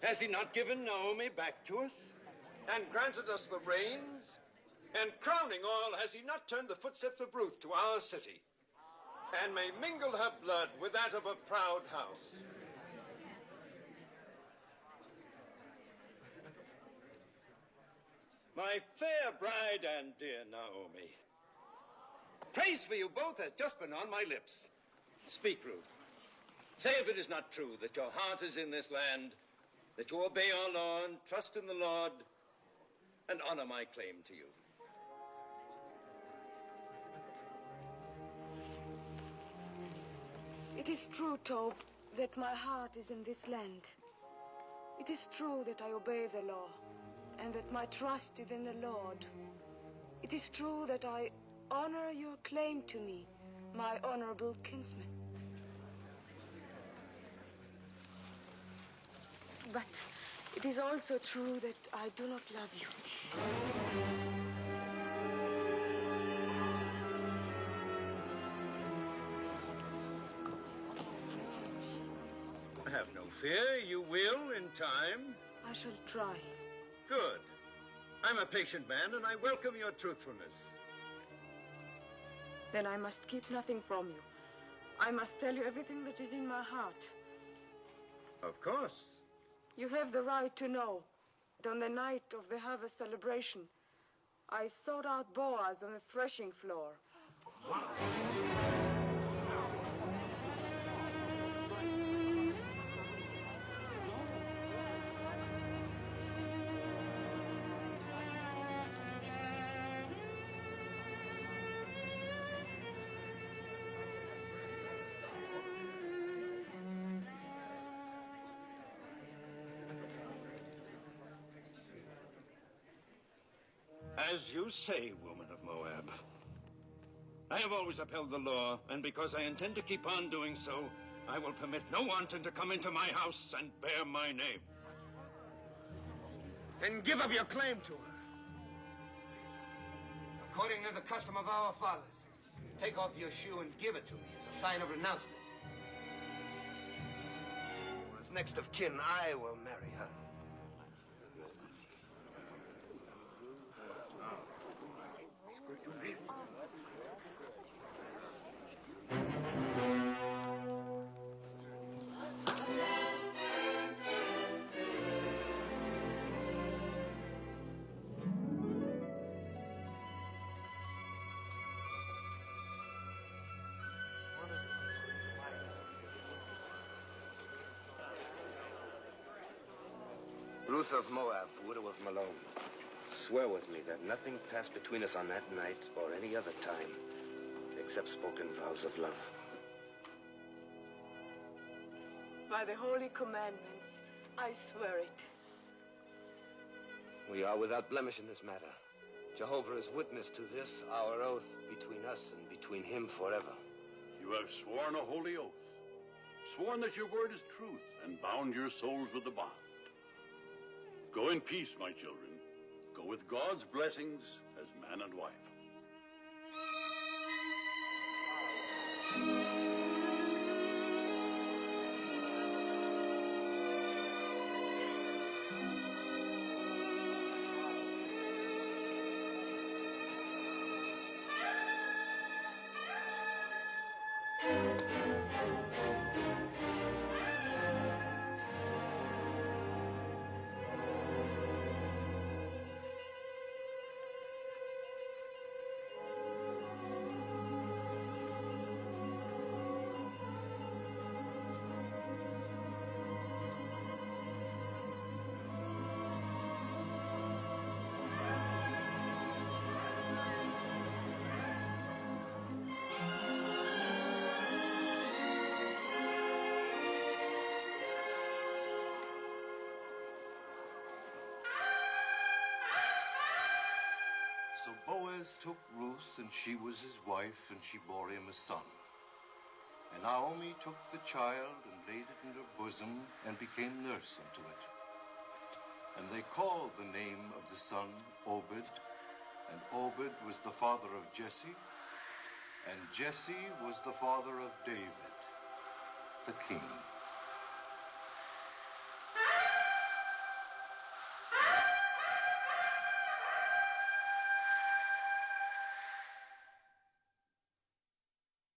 Has he not given Naomi back to us? And granted us the rains? And crowning all, has he not turned the footsteps of Ruth to our city? And may mingle her blood with that of a proud house. My fair bride and dear Naomi, praise for you both has just been on my lips. Speak, Ruth. Say if it is not true that your heart is in this land, that you obey our law and trust in the Lord, and honor my claim to you. It is true, Tob, that my heart is in this land. It is true that I obey the law, and that my trust is in the Lord. It is true that I honor your claim to me, my honorable kinsman. But it is also true that I do not love you. Have no fear, you will in time. I shall try. Good. I'm a patient man, and I welcome your truthfulness. Then I must keep nothing from you. I must tell you everything that is in my heart. Of course. You have the right to know that on the night of the harvest celebration, I sought out Boaz on the threshing floor. As you say, woman of Moab. I have always upheld the law, and because I intend to keep on doing so, I will permit no wanton to come into my house and bear my name. Then give up your claim to her. According to the custom of our fathers, take off your shoe and give it to me as a sign of renouncement. As next of kin, I will marry her. Ruth of Moab, widow of Malone, swear with me that nothing passed between us on that night or any other time except spoken vows of love. By the holy commandments, I swear it. We are without blemish in this matter. Jehovah is witness to this, our oath between us and between him forever. You have sworn a holy oath, sworn that your word is truth, and bound your souls with the bond. Go in peace, my children. Go with God's blessings as man and wife. So Boaz took Ruth, and she was his wife, and she bore him a son. And Naomi took the child and laid it in her bosom and became nurse unto it. And they called the name of the son Obed, and Obed was the father of Jesse, and Jesse was the father of David, the king.